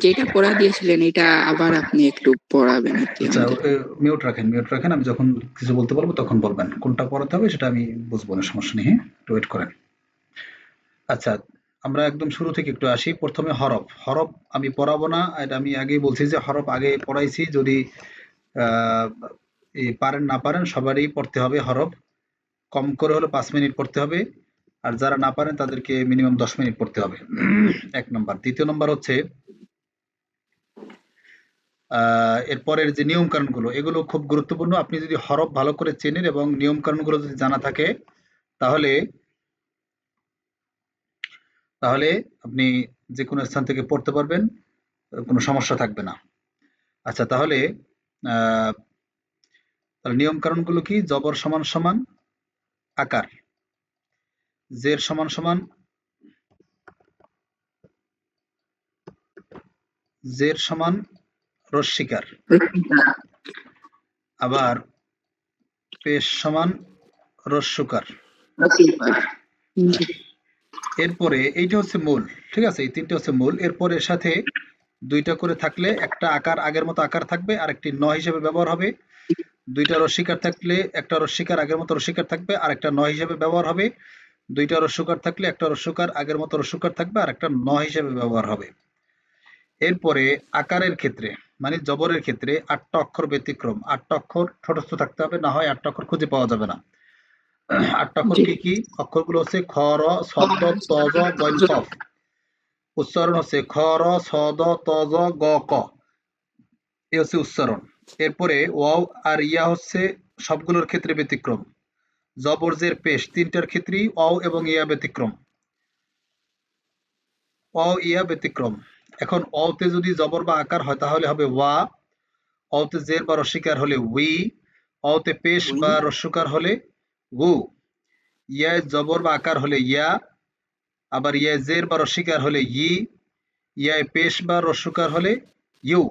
যেটা পড়া দিয়েছিলেন এটা আবার আপনি একটু পড়াবেন আর কি আচ্ছা, আমাদের। মিউট রাখেন। আমি যখন কিছু বলতে পারবো তখন বলবেন। কোনটা পড়াতে হবে সেটা আমি বুঝবো না, সমস্যা নেই। হ্যাঁ, একটু ওয়েট করেন। আচ্ছা, আমরা একদম শুরু থেকে একটু আসি। প্রথমে হরফ। হরফ আমি পড়াবো না। এটা আমি আগেই বলছি যে হরফ আগে পড়াইছি। যদি আহ, পারেন না পারেন সবারই পড়তে হবে হরফ। কম করে হলে 5 মিনিট পড়তে হবে। আর যারা না পারেন তাদেরকে মিনিমাম 10 মিনিট পড়তে হবে। এক নম্বর। দ্বিতীয় নম্বর হচ্ছে এরপরের যে নিয়ম কানুনগুলো, এগুলো খুব গুরুত্বপূর্ণ। আপনি যদি হরফ ভালো করে চেনেন এবং নিয়ম কানুনগুলো যদি জানা থাকে, তাহলে তাহলে আপনি যে কোনো স্থান থেকে পড়তে পারবেন, কোনো সমস্যা থাকবে না। আচ্ছা, তাহলে আহ, তাহলে নিয়ম কানুনগুলো কি? জবর সমান সমান আকার, জের সমান সমান জের সমান রস্বীকার, আবার পেশ সমান রস্যকার। জি এরপরে এইটা হচ্ছে মূল। ঠিক আছে, এই তিনটে হচ্ছে মূল। এরপরে এর সাথে দুইটা করে থাকলে একটা আকার আগের মতো আকার থাকবে, আর একটি ন হিসেবে ব্যবহার হবে। দুইটা রস্বীকার থাকলে একটা রস্বীকার আগের মতো রস্বীকার থাকবে, আর একটা ন হিসেবে ব্যবহার হবে। দুইটা রস্যকার থাকলে একটা রস্যকার আগের মতো রস্যকার থাকবে, আর একটা ন হিসেবে ব্যবহার হবে। এরপরে আকারের ক্ষেত্রে, মানে জবরের ক্ষেত্রে 8টা অক্ষর ব্যতিক্রম। 8টা অক্ষর ঠোঁটস্থ থাকতে হবে, না হয় 8টা অক্ষর খুঁজে পাওয়া যাবে না। 8টা অক্ষর জি কি কি? অক্ষরগুলো হচ্ছে খ, র, ছদ্ম, ত, জ, গইন, কফ। উচ্চারণ হচ্ছে খ, র, ছ, দ, ত, জ, গ, ক। এ হচ্ছে উচ্চারণ। এরপরে ওয়াও আর ইয়া হচ্ছে সবগুলোর ক্ষেত্রে ব্যতিক্রম। জবর, জের, পেশ তিনটার ক্ষেত্রেই অও এবং ইয়া ব্যতিক্রম। অ, ইয়া ব্যতিক্রম। এখন অতে যদি জবর বা আকার হয় তাহলে হবে ওয়া। অতে জের বা রস্বীকার হলে উই। অতে পেশ বা রস্যকার হলে উ। ইয়ায় জবর বা আকার হলে ইয়া। আবার ইয়ায় জের বা রস্বীকার হলে ই। ইয়ায় পেশ বা রস্যকার হলে ইউ।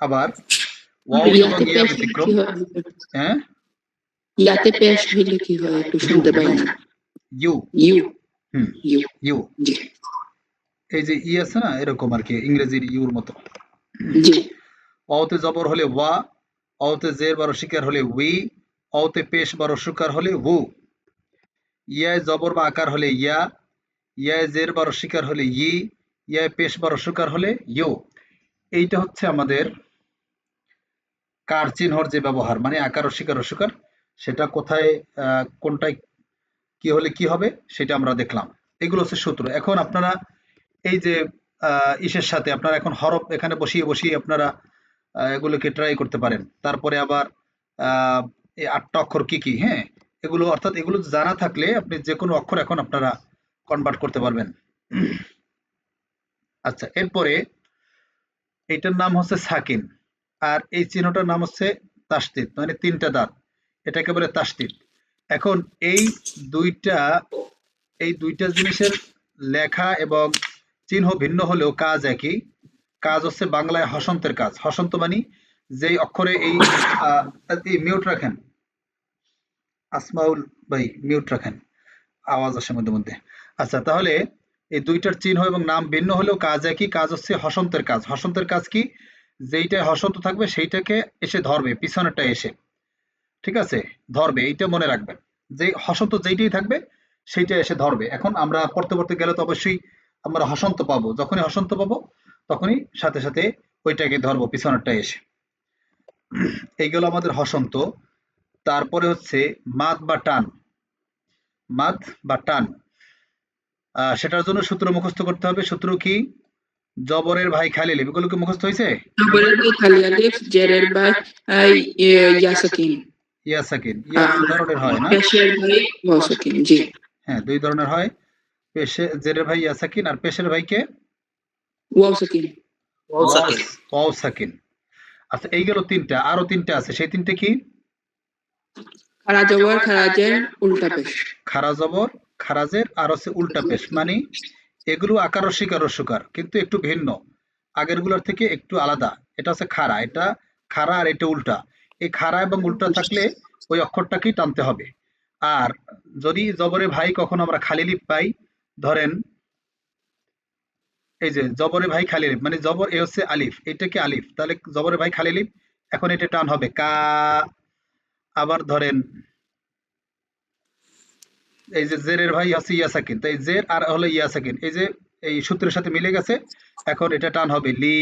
আবার ওয়াও এবং ইয়াতে ইয়া পেশ হইলে কি ব্যতিক্রম। হয়? হ্যাঁ, ইয়াতে পেশ হইলে কি হয় একটু ইউ শুনতে পাই ইউ না। ইউ ইউ হুম, ইউ ইউ। জি এই যে ই আছে না, এরকম আর কি, ইংরেজির ইউর মতো। জি অতে জবর হলে ওয়া। অতে জের বা রস্বীকার হলে উই। অতে পেশ বা রস্যকার হলে হু। ইয়ায় জবর বা আকার হলে ইয়া। ইয়ায় জের বা রস্বীকার হলে ই। ইয়ায় পেশ বা রস্যকার হলে ইউ। এইটা হচ্ছে আমাদের কার চিহ্নর যে ব্যবহার, মানে আকার রস্বীকার রস্যকার, সেটা কোথায় কোনটায় কি হলে কি হবে সেটা আমরা দেখলাম। এগুলো হচ্ছে সূত্র। এখন আপনারা এই যে ইসের সাথে আপনারা এখন হরফ এখানে বসিয়ে বসিয়ে আপনারা এগুলোকে ট্রাই করতে পারেন। তারপরে আবার আহ, এই 8টা অক্ষর কি কি, হ্যাঁ, এগুলো অর্থাৎ এগুলো জানা থাকলে আপনি যে কোনো অক্ষর এখন আপনারা কনভার্ট করতে পারবেন। আচ্ছা, এরপরে এইটার নাম হচ্ছে সাকিন। আর এই চিহ্নটার নাম হচ্ছে তাসদিদ, মানে 3টা দাঁত। এটাকে বলে তাসদিদ। এখন এই দুইটা এই দুইটা জিনিসের লেখা এবং চিহ্ন ভিন্ন হলেও কাজ একই। কাজ হচ্ছে বাংলায় হসন্তের কাজ। হসন্ত মানে যেই অক্ষরে এই মিউট রাখেন, আসমাউল ভাই, মিউট রাখেন, আওয়াজ আসে মধ্যে মধ্যে। আচ্ছা, তাহলে এই দুইটার চিহ্ন এবং নাম ভিন্ন হলেও কাজ একই। কাজ হচ্ছে হসন্তের কাজ। হসন্তের কাজ কি? যেইটায় হসন্ত থাকবে সেইটাকে এসে ধরবে, পিছনেরটা এসে। ঠিক আছে, ধরবে, এইটা মনে রাখবেন। যে হসন্ত যেইটাই থাকবে সেইটা এসে ধরবে। এখন আমরা পড়তে পড়তে গেলে তো অবশ্যই আমরা হসন্ত পাবো। যখনই হসন্ত পাবো তখনই সাথে সাথে ওইটাকে ধরবো, পিছনেরটা এসে। এইগুলো আমাদের হসন্ত। তারপরে হচ্ছে মাদ বা টান। মাদ বা টান, সেটার জন্য সূত্র মুখস্থ করতে হবে। সূত্র কি? জবরের ভাই খালি লিপ, এগুলো কি মুখস্থ হয়েছে? জবরের বাই খালি আলিফ, জেরের বাই ইয়াসাকিন, ইয়া সাকিন। ইয়া দুই ধরনের হয় না? পেশের বাই ওয়াসাকিন। জি হ্যাঁ, দুই ধরনের হয়। পেশে জেরের ভাই ইয়া সাকিন, আর পেশের ভাইকে ওয়াসাকিন। ওয়াও ওয়াও সাকিন। আচ্ছা, এই গেল 3টা। আরো 3টা আছে, সেই 3টে কি? খারা জবর খারাজের উল্টা পেশ। খারা জবর, খারাজের, আর হচ্ছে উল্টা পেশ। মানে এগুলো আকার রস্বীকার রস্যকার, কিন্তু একটু ভিন্ন, আগেরগুলোর থেকে একটু আলাদা। এটা হচ্ছে খাড়া, এটা খাড়া, আর এটা উল্টা। এই খাড়া এবং উল্টা থাকলে ওই অক্ষরটাকেই টানতে হবে। আর যদি জবরে ভাই কখনো আমরা খালি লিপ পাই, ধরেন এই যে জবরে ভাই খালি আলিফ, মানে জবর এ হচ্ছে আলিফ, এটা কি আলিফ, তাহলে জবরে ভাই খালি আলিফ, এখন এটা টান হবে কা। আবার ধরেন এই যে জেরের ভাই হচ্ছে ইয়া সাকিন, তাই জের আর হলো ইয়া সাকিন, এই যে এই সূত্রের সাথে মিলে গেছে, এখন এটা টান হবে লি।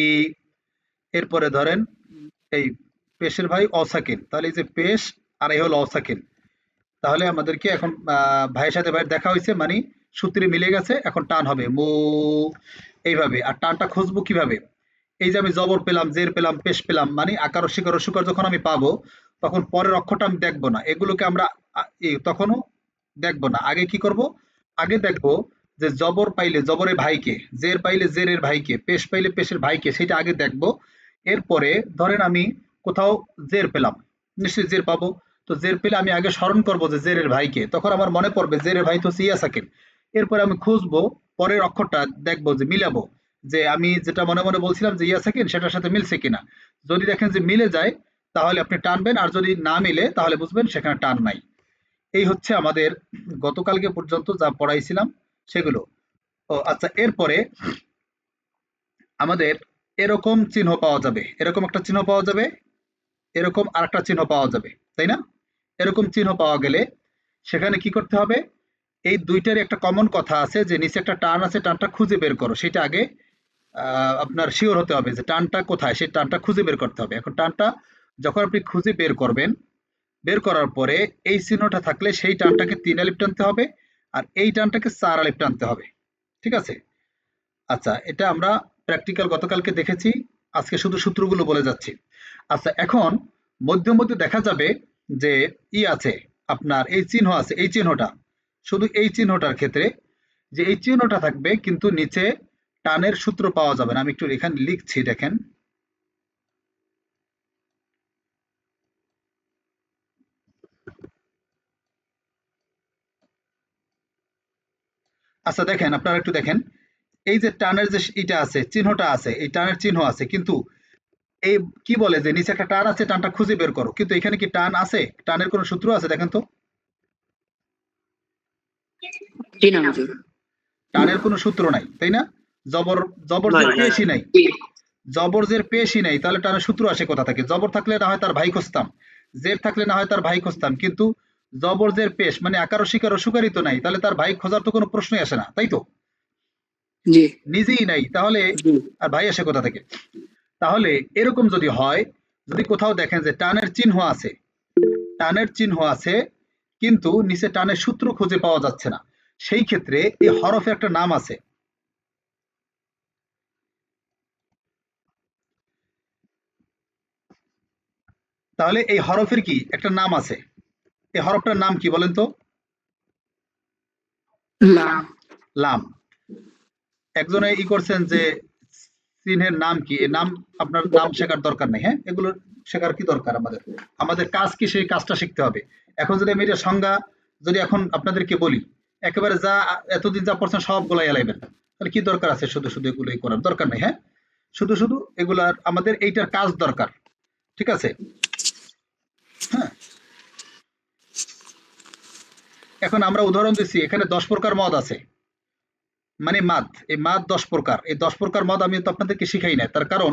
এরপরে ধরেন এই পেশের ভাই অসাকিন, তাহলে এই যে পেশ আর এই হলো অসাকিন, তাহলে আমাদেরকে এখন ভাইয়ের সাথে ভাইয়ের দেখা হয়েছে, মানে সূত্রে মিলে গেছে, এখন টান হবে মু। এইভাবে। আর টানটা খুঁজবো কিভাবে? এই যে আমি জবর পেলাম, জের পেলাম, পেশ পেলাম, মানে আকার শিকার সুকার যখন আমি পাবো, তখন পরের অক্ষরটা আমি দেখবো না, এগুলোকে আমরা তখনও দেখবো না। আগে কি করব? আগে দেখবো যে জবর পাইলে জবরের ভাইকে, জের পাইলে জেরের ভাইকে, পেশ পাইলে পেশের ভাইকে, সেটা আগে দেখবো। এরপরে ধরেন আমি কোথাও জের পেলাম, নিশ্চয়ই জের পাবো, তো জের পেলে আমি আগে স্মরণ করবো যে জেরের ভাইকে, তখন আমার মনে পড়বে জেরের ভাই তো সিয়া সাকিন। এরপরে আমি খুঁজবো পরের অক্ষরটা, দেখবো যে মিলাবো, যে আমি যেটা মনে মনে বলছিলাম যে ইয়া সাকিন, সেটার সাথে মিলছে কিনা। যদি দেখেন যে মিলে যায়, তাহলে আপনি টানবেন, আর যদি না মিলে তাহলে বুঝবেন সেখানে টান নাই। এই হচ্ছে আমাদের গতকালকে পর্যন্ত যা পড়াইছিলাম সেগুলো। ও আচ্ছা, এরপরে আমাদের এরকম চিহ্ন পাওয়া যাবে, এরকম একটা চিহ্ন পাওয়া যাবে, এরকম আরেকটা চিহ্ন পাওয়া যাবে, তাই না? এরকম চিহ্ন পাওয়া গেলে সেখানে কি করতে হবে? এই দুইটারই একটা কমন কথা আছে যে নিচে একটা টান আছে, টানটা খুঁজে বের করো, সেটা আগে আপনার শিওর হতে হবে যে টানটা কোথায়, সেই টানটা খুঁজে বের করতে হবে। এখন টানটা যখন আপনি খুঁজে বের করবেন, বের করার পরে এই চিহ্নটা থাকলে সেই টানটাকে ৩ আলিফ টানতে হবে, আর এই টানটাকে ৪ আলিফ টানতে হবে। ঠিক আছে? আচ্ছা, এটা আমরা প্র্যাকটিক্যাল গতকালকে দেখেছি, আজকে শুধু সূত্রগুলো বলে যাচ্ছি। আচ্ছা, এখন মধ্যে মধ্যে দেখা যাবে যে আছে, আপনার এই চিহ্ন আছে, এই চিহ্নটা, শুধু এই চিহ্নটার ক্ষেত্রে যে এই চিহ্নটা থাকবে, কিন্তু নিচে টানের সূত্র পাওয়া যাবে না। আমি একটু এখানে লিখছি, দেখেন। আচ্ছা দেখেন, আপনারা একটু দেখেন, এই যে টানের যে ইটা আছে, চিহ্নটা আছে, এই টানের চিহ্ন আছে, কিন্তু এই কি বলে যে নিচে একটা টান আছে, টানটা খুঁজে বের করো, কিন্তু এখানে কি টান আছে? টানের কোনো সূত্র আছে? দেখেন তো। জি না হুজুর। টানের কোনো সূত্র নাই, তাই না? জবর, জবর যে পেশই নাই, জি। জবর জের পেশই নাই, তাহলে টানের সূত্র আসে কোথা থেকে? জবর থাকলে না হয় তার ভাই খুঁজতাম, জের থাকলে না হয় তার ভাই খুঁজতাম, কিন্তু জবর জের পেশ মানে আকার শিকার সুকারই তো নাই, তাহলে তার ভাই খোঁজার তো কোনো প্রশ্নই আসে না, তাই তো? জি। নিজেই নাই, তাহলে জি। আর ভাই আসে কোথা থেকে? তাহলে এরকম যদি হয়, যদি কোথাও দেখেন যে টানের চিহ্ন আছে, টানের চিহ্ন আছে, কিন্তু নিচে টানের সূত্র খুঁজে পাওয়া যাচ্ছে না, সেই ক্ষেত্রে এই হরফে একটা নাম আছে। তাহলে এই হরফের কি একটা নাম আছে? এই হরফটার নাম কি বলেন তো? লাম। লাম। একজনে করছেন যে চিহ্নের নাম কি, এই নাম আপনার নাম শেখার দরকার নেই, হ্যাঁ, এগুলো শেখার কি দরকার? আমাদের আমাদের কাজ কি, সেই কাজটা শিখতে হবে। এখন যদি আমি এটা সংজ্ঞা যদি এখন আপনাদেরকে বলি, একেবারে যা এতদিন যা পড়ছেন সব গোলাই এলাইবেন, তাহলে কি দরকার আছে শুধু শুধু এগুলোই করার? দরকার নেই, হ্যাঁ। শুধু শুধু এগুলার আমাদের এইটার কাজ দরকার। ঠিক আছে? হ্যাঁ। এখন আমরা উদাহরণ দিচ্ছি, এখানে 10 প্রকার মদ আছে, মানে মাদ, এই মাদ 10 প্রকার, এই 10 প্রকার মদ আমি তো আপনাদেরকে শিখাই না, তার কারণ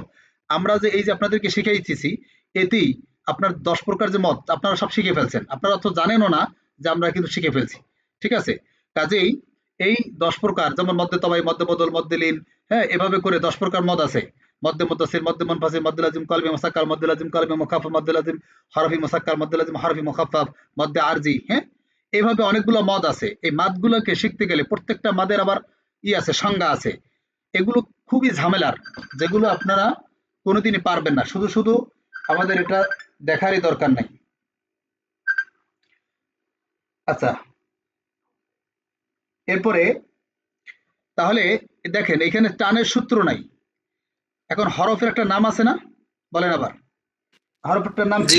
আমরা যে এই যে আপনাদেরকে শিখাইতেছি, এতেই আপনার 10 প্রকার যে মদ আপনারা সব শিখে ফেলছেন, আপনারা তো জানেনও না যে আমরা কিন্তু শিখে ফেলছি। ঠিক আছে? কাজেই এই 10 প্রকার, যেমন মধ্যে তবাই, মধ্যে বদল, মধ্যে লীন, হ্যাঁ, এভাবে করে 10 প্রকার মদ আছে। মধ্যে মুদ্দাসির, মধ্যে মুনফাসিল, মধ্যে লাজিম, কলবে মুসাক্কার, মধ্যে লাজিম, কলবে মুখাফফ, মধ্যে লাজিম, হরফি মুসাক্কার, মধ্যে লাজিম, হরফি মুখাফফফ, মধ্যে আরজি, হ্যাঁ, এইভাবে অনেকগুলো মদ আছে। এই মাদগুলোকে শিখতে গেলে প্রত্যেকটা মাদের আবার আছে, সংজ্ঞা আছে। এগুলো খুবই ঝামেলার, যেগুলো আপনারা কোনোদিনই পারবেন না। শুধু শুধু আমাদের এটা দেখারই দরকার নাই। আচ্ছা, এরপরে তাহলে দেখেন এখানে টানের সূত্র নাই, এখন হরফের একটা নাম আছে না? বলেন আবার, হরফের নাম কি?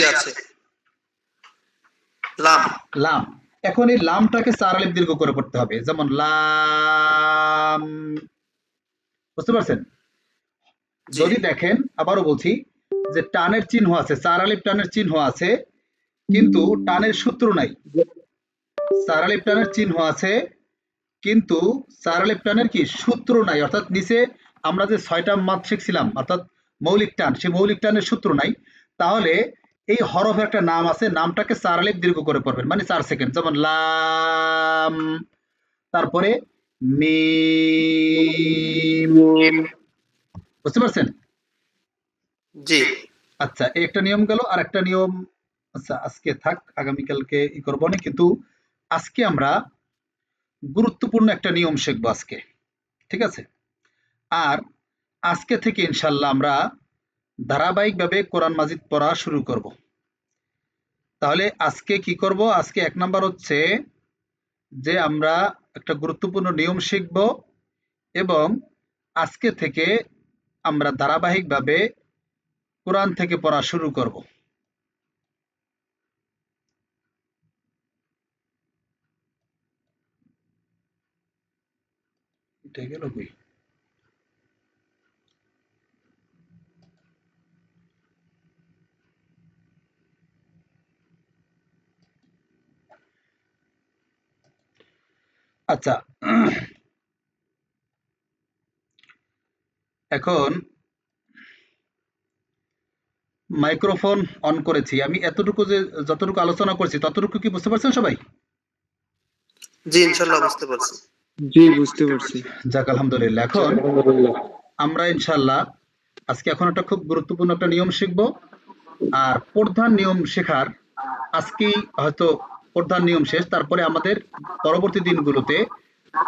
লাম। লাম। এখন এই লামটাকে ৪ আলিফ দীর্ঘ করে পড়তে হবে, যেমন লাম। বুঝতে পারছেন? যদি দেখেন, আবারও বলছি, যে টানের চিহ্ন আছে, ৪ আলিফ টানের চিহ্ন আছে, কিন্তু টানের সূত্র নাই। ৪ আলিফ টানের চিহ্ন আছে, কিন্তু ৪ আলিফ টানের কি সূত্র নাই, অর্থাৎ নিচে আমরা যে 6টা মাদ শিখছিলাম অর্থাৎ মৌলিক টান, সেই মৌলিক টানের সূত্র নাই, তাহলে এই হরফের একটা নাম আছে, নামটাকে 4 আলিফ দীর্ঘ করে পড়বেন, মানে 4 সেকেন্ড। যেমন লাম, তারপরে মিম, বুঝতে পারছেন? জি আচ্ছা, এই একটা নিয়ম গেল। আর একটা নিয়ম, আচ্ছা আজকে থাক, আগামীকালকে ই করবো না, কিন্তু আজকে আমরা গুরুত্বপূর্ণ একটা নিয়ম শিখবো আজকে, ঠিক আছে? আর আজকে থেকে ইনশাল্লাহ আমরা ধারাবাহিকভাবে কোরআন মাজিদ পড়া শুরু করব। তাহলে আজকে কি করব? আজকে 1 নাম্বার হচ্ছে যে আমরা একটা গুরুত্বপূর্ণ নিয়ম শিখব, এবং আজকে থেকে আমরা ধারাবাহিকভাবে কোরআন থেকে পড়া শুরু করব। এটা গেল কই? আচ্ছা, এখন মাইক্রোফোন অন করেছি আমি। এতটুকু যে যতটুকু আলোচনা করছি ততটুকু কি বুঝতে পারছেন সবাই? জি ইনশাল্লাহ বুঝতে পারছি। জি, বুঝতে পারছি। যাক আলহামদুলিল্লাহ। এখন আমরা ইনশাল্লাহ আজকে এখন একটা খুব গুরুত্বপূর্ণ একটা নিয়ম শিখব। আর প্রধান নিয়ম শেখার আজকেই হয়তো প্রধান নিয়ম শেষ, তারপরে আমাদের পরবর্তী দিনগুলোতে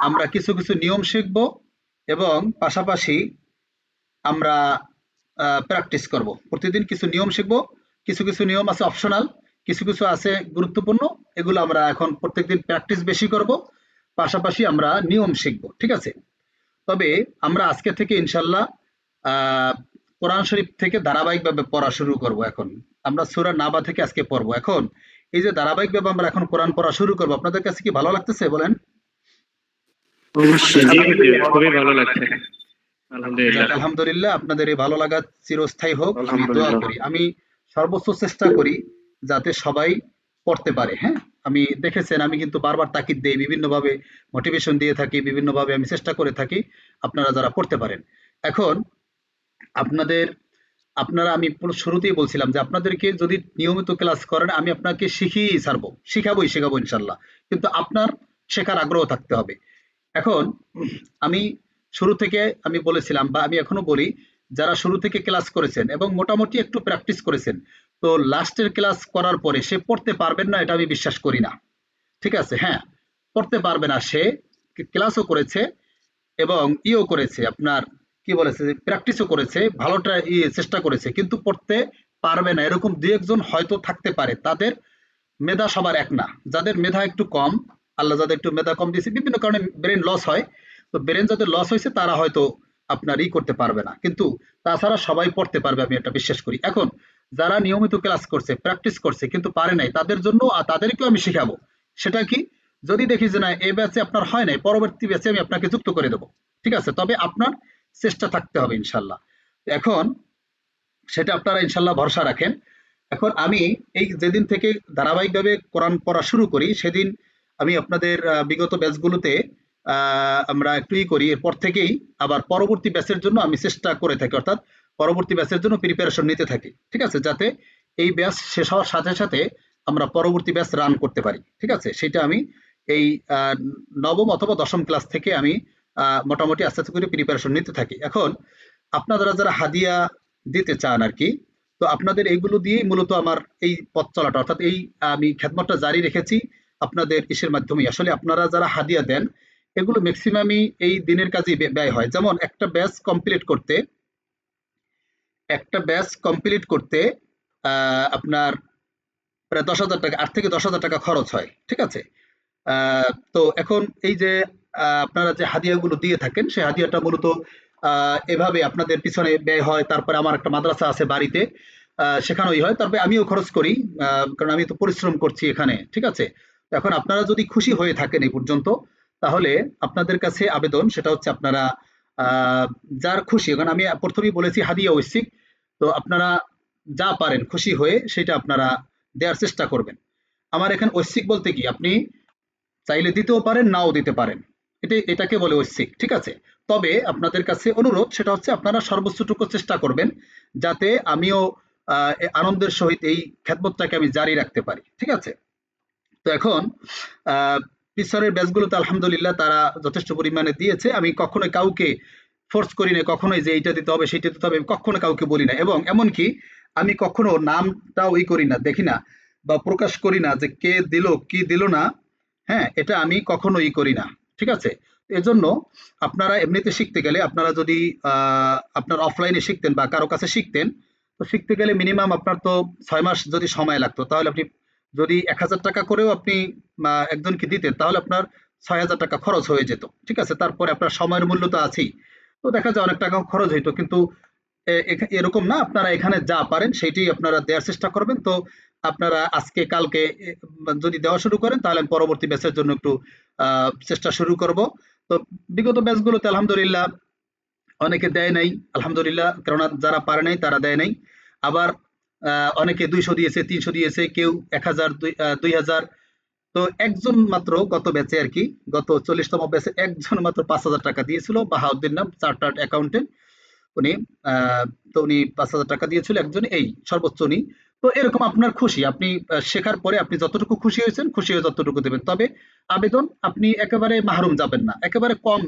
আমরা কিছু কিছু নিয়ম শিখব, এবং পাশাপাশি আমরা প্র্যাকটিস করব। প্রতিদিন কিছু নিয়ম শিখব, কিছু কিছু নিয়ম আছে অপশনাল, কিছু কিছু আছে গুরুত্বপূর্ণ। এগুলো আমরা এখন প্রত্যেকদিন প্র্যাকটিস বেশি করব, পাশাপাশি আমরা নিয়ম শিখব, ঠিক আছে? তবে আমরা আজকে থেকে ইনশাল্লাহ কোরআন শরীফ থেকে ধারাবাহিকভাবে পড়া শুরু করব। এখন আমরা সূরা নাবা থেকে আজকে পড়ব। এখন এই যে ধারাবাহিকভাবে আমরা এখন কোরআন পড়া শুরু করব, আপনাদের কাছে কি ভালো লাগতেছে বলেন? অবশ্যই। জি হুজুর, খুবই ভালো লাগছে। আলহামদুলিল্লাহ। যাক আলহামদুলিল্লাহ, আপনাদের এই ভালো লাগা চিরস্থায়ী হোক, আমি দোয়া আলহামদুলিল্লাহ। করি। আমি সর্বোচ্চ চেষ্টা করি যাতে সবাই পড়তে পারে। হ্যাঁ, আমি দেখেছেন আমি কিন্তু বারবার তাকিদ দেই, বিভিন্নভাবে মোটিভেশন দিয়ে থাকি, বিভিন্নভাবে আমি চেষ্টা করে থাকি আপনারা যারা পড়তে পারেন। এখন আপনাদের আপনারা আমি শুরুতেই বলছিলাম যে আপনাদেরকে যদি নিয়মিত ক্লাস করেন আমি আপনাকে শিখিয়েই ছাড়বো, শেখাবো ইনশাল্লাহ, কিন্তু আপনার শেখার আগ্রহ থাকতে হবে। এখন আমি শুরু থেকে আমি বলেছিলাম, বা আমি এখনো বলি, যারা শুরু থেকে ক্লাস করেছেন এবং মোটামুটি একটু প্র্যাকটিস করেছেন, তো লাস্টের ক্লাস করার পরে সে পড়তে পারবেন না, এটা আমি বিশ্বাস করি না, ঠিক আছে? হ্যাঁ, পড়তে পারবে না, সে ক্লাসও করেছে এবং ইও করেছে, আপনার কি বলেছে, প্র্যাকটিসও করেছে, ভালোটা চেষ্টা করেছে, কিন্তু পড়তে পারবে না এরকম দুই একজন হয়তো থাকতে পারে। তাদের মেধা সবার এক না, যাদের মেধা একটু কম, আল্লাহ যাদের একটু মেধা কম দিয়েছে, বিভিন্ন কারণে ব্রেন লস হয়, তো ব্রেন যাদের লস হয়েছে তারা হয়তো আপনার করতে পারবে না, কিন্তু তাছাড়া সবাই পড়তে পারবে, আমি এটা বিশ্বাস করি। এখন যারা নিয়মিত ক্লাস করছে, প্র্যাকটিস করছে কিন্তু পারে নাই, তাদের জন্য আর তাদেরকেও আমি শেখাবো। সেটা কি? যদি দেখি যে না এই ব্যাচে আপনার হয় নাই, পরবর্তী ব্যাচে আমি আপনাকে যুক্ত করে দেবো, ঠিক আছে? তবে আপনার চেষ্টা থাকতে হবে ইনশাল্লাহ। এখন সেটা আপনারা ইনশাল্লাহ ভরসা রাখেন। এখন আমি এই যেদিন থেকে ধারাবাহিকভাবে কোরআন পড়া শুরু করি, সেদিন আমি আপনাদের বিগত ব্যাচগুলোতে আমরা একটু করি, এরপর থেকেই আবার পরবর্তী ব্যাচের জন্য আমি চেষ্টা করে থাকি, অর্থাৎ পরবর্তী ব্যাচের জন্য প্রিপারেশন নিতে থাকি, ঠিক আছে? যাতে এই ব্যাচ শেষ হওয়ার সাথে সাথে আমরা পরবর্তী ব্যাচ রান করতে পারি, ঠিক আছে? সেটা আমি এই নবম অথবা দশম ক্লাস থেকে আমি মোটামুটি আস্তে আস্তে করে প্রিপারেশন নিতে থাকি। এখন আপনারা যারা হাদিয়া দিতে চান আর কি, তো আপনাদের এইগুলো দিয়েই মূলত আমার এই পথ চলাটা, অর্থাৎ এই আমি খেদমতটা জারি রেখেছি আপনাদের ইসের মাধ্যমে। আসলে আপনারা যারা হাদিয়া দেন এগুলো ম্যাক্সিমামই এই দিনের কাজেই ব্যয় হয়। যেমন একটা ব্যাচ কমপ্লিট করতে আপনার প্রায় 10,000 টাকা, 8 থেকে 10,000 টাকা খরচ হয়, ঠিক আছে? তো এখন এই যে আপনারা যে হাদিয়াগুলো দিয়ে থাকেন, সেই হাদিয়াটা মূলত এভাবে আপনাদের পিছনে ব্যয় হয়। তারপরে আমার একটা মাদ্রাসা আছে বাড়িতে, সেখানেই হয়। তারপরে আমিও খরচ করি, কারণ আমি তো পরিশ্রম করছি এখানে, ঠিক আছে? তো এখন আপনারা যদি খুশি হয়ে থাকেন এই পর্যন্ত, তাহলে আপনাদের কাছে আবেদন, সেটা হচ্ছে আপনারা যার খুশি, কারণ আমি প্রথমেই বলেছি হাদিয়া ঐচ্ছিক, তো আপনারা যা পারেন খুশি হয়ে সেটা আপনারা দেওয়ার চেষ্টা করবেন। আমার এখানে ঐচ্ছিক বলতে কি, আপনি চাইলে দিতেও পারেন, নাও দিতে পারেন, এটাকে বলে ঐচ্ছিক, ঠিক আছে? তবে আপনাদের কাছে অনুরোধ, সেটা হচ্ছে আপনারা সর্বোচ্চটুকু চেষ্টা করবেন যাতে আমিও আনন্দের সহিত এই খেদমতটাকে আমি জারি রাখতে পারি। ঠিক আছে? তো এখন পিছনের ব্যাচগুলোতে আলহামদুলিল্লাহ তারা যথেষ্ট পরিমাণে দিয়েছে। আমি কখনোই কাউকে ফোর্স করি না, কখনোই যে এইটা দিতে হবে সেইটা দিতে হবে, আমি কখনো কাউকে বলি না। এবং এমনকি আমি কখনো নামটাও করি না, দেখি না বা প্রকাশ করি না যে কে দিল কি দিল না। হ্যাঁ, এটা আমি কখনোই করি না। ঠিক আছে? এজন্য আপনারা এমনিতে শিখতে গেলে, আপনারা যদি আপনার অফলাইনে শিখতেন বা কারো কাছে শিখতেন, তো শিখতে গেলে মিনিমাম আপনার তো 6 মাস যদি সময় লাগতো, তাহলে আপনি যদি 1000 টাকা করেও আপনি একজনকে দিতেন, তাহলে আপনার 6000 টাকা খরচ হয়ে যেত। ঠিক আছে? তারপরে আপনার সময়ের মূল্য তো আছেই। তো দেখা যায় অনেক টাকাও খরচ হইতো, কিন্তু এরকম না, আপনারা এখানে যা পারেন সেইটাই আপনারা দেওয়ার চেষ্টা করবেন। তো আপনারা আজকে কালকে যদি দেওয়া শুরু করেন, তাহলে আমি পরবর্তী ব্যাচের জন্য একটু চেষ্টা শুরু করব। তো বিগত ব্যাচগুলোতে আলহামদুলিল্লাহ অনেকে দেয় নাই, আলহামদুলিল্লাহ, কেননা যারা পারে নাই তারা দেয় নাই। আবার অনেকে 200 দিয়েছে, 300 দিয়েছে, কেউ 1000, 2000। তো একজন মাত্র গত ব্যাচে আর কি, গত 40তম ব্যাচে একজন মাত্র 5000 টাকা দিয়েছিল, বাহাউদ্দিন নাম, চার্টার্ড অ্যাকাউন্টেন্ট উনি। তো উনি 5000 টাকা দিয়েছিল একজন, এই সর্বোচ্চ উনি। তো এরকম আপনার খুশি, আপনি শেখার পরে আপনি যতটুকু খুশি হয়েছেন, খুশি হয়ে যতটুকু দেবেন। তবে আবেদন আপনি একেবারে মাহরুম যাবেন না, একেবারে কম,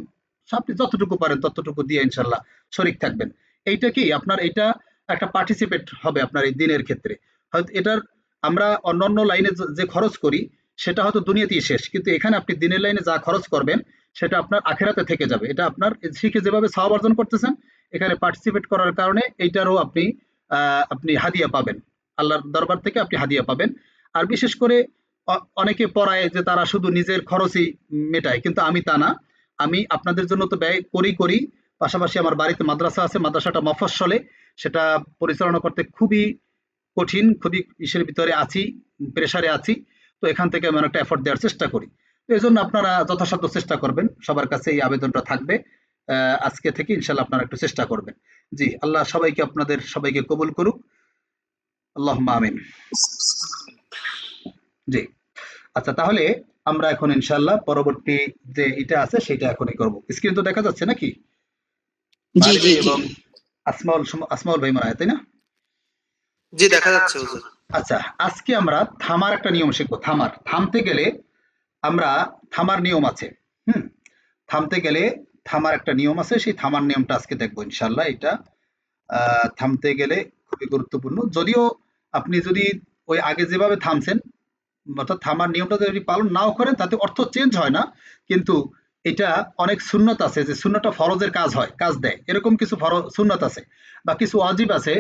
আপনি যতটুকু পারেন ততটুকু দিয়ে ইনশাল্লাহ শরিক থাকবেন। এইটা কি আপনার, এইটা একটা পার্টিসিপেট হবে আপনার এই দিনের ক্ষেত্রে। হয়তো এটার আমরা অন্যান্য লাইনে যে খরচ করি সেটা হয়তো দুনিয়াতেই শেষ, কিন্তু এখানে আপনি দিনের লাইনে যা খরচ করবেন সেটা আপনার আখেরাতে থেকে যাবে। এটা আপনার শিখে যেভাবে সওয়াব অর্জন করতেছেন, এখানে পার্টিসিপেট করার কারণে এইটারও আপনি আপনি হাদিয়া পাবেন, আল্লাহর দরবার থেকে আপনি হাদিয়া পাবেন। আর বিশেষ করে অনেকে পড়ায় যে তারা শুধু নিজের খরচই মেটায়, কিন্তু আমি তা না। আমি আপনাদের জন্য তো ব্যয় করি, পাশাপাশি আমার বাড়িতে মাদ্রাসা আছে, মাদ্রাসাটা মফস্বলে, সেটা পরিচালনা করতে খুবই কঠিন, খুবই ইসের ভিতরে আছি, প্রেসারে আছি। তো এখান থেকে আমি অনেকটা এফোর্ট দেওয়ার চেষ্টা করি। তো এই জন্য আপনারা যথাসাধ্য চেষ্টা করবেন, সবার কাছে এই আবেদনটা থাকবে। আজকে থেকে ইনশাল্লাহ আপনারা একটু চেষ্টা করবেন। জি, আল্লাহ সবাইকে, আপনাদের সবাইকে কবুল করুক। আল্লাহুম্মা আমিন। জি, আচ্ছা, তাহলে আমরা এখন ইনশাল্লাহ পরবর্তী যে এটা আছে সেটা এখনই করব। স্ক্রিন তো দেখা যাচ্ছে নাকি? জি মারিফ জি জি এবং আসমাউল ভাই মনে হয়, তাই না? জি, দেখা যাচ্ছে হুজুর। আচ্ছা, আজকে আমরা থামার একটা নিয়ম শিখবো। থামতে গেলে আমরা, থামার নিয়ম আছে। হুম, থামতে গেলে থামার একটা নিয়ম আছে, সেই থামার নিয়মটা আজকে দেখবো ইনশাল্লাহ। এটা থামতে গেলে খুবই গুরুত্বপূর্ণ। যদিও আপনি যদি ওই আগে যেভাবে থামছেন, অর্থাৎ থামার নিয়মটা যদি পালন নাও করেন, তাতে অর্থ চেঞ্জ হয় না, কিন্তু এটা অনেক সুন্নত আছে, যে সুন্নতটা ফরজের কাজ হয়, কাজ দেয়, এরকম কিছু সুন্নত আছে বা কিছু অজিব আছে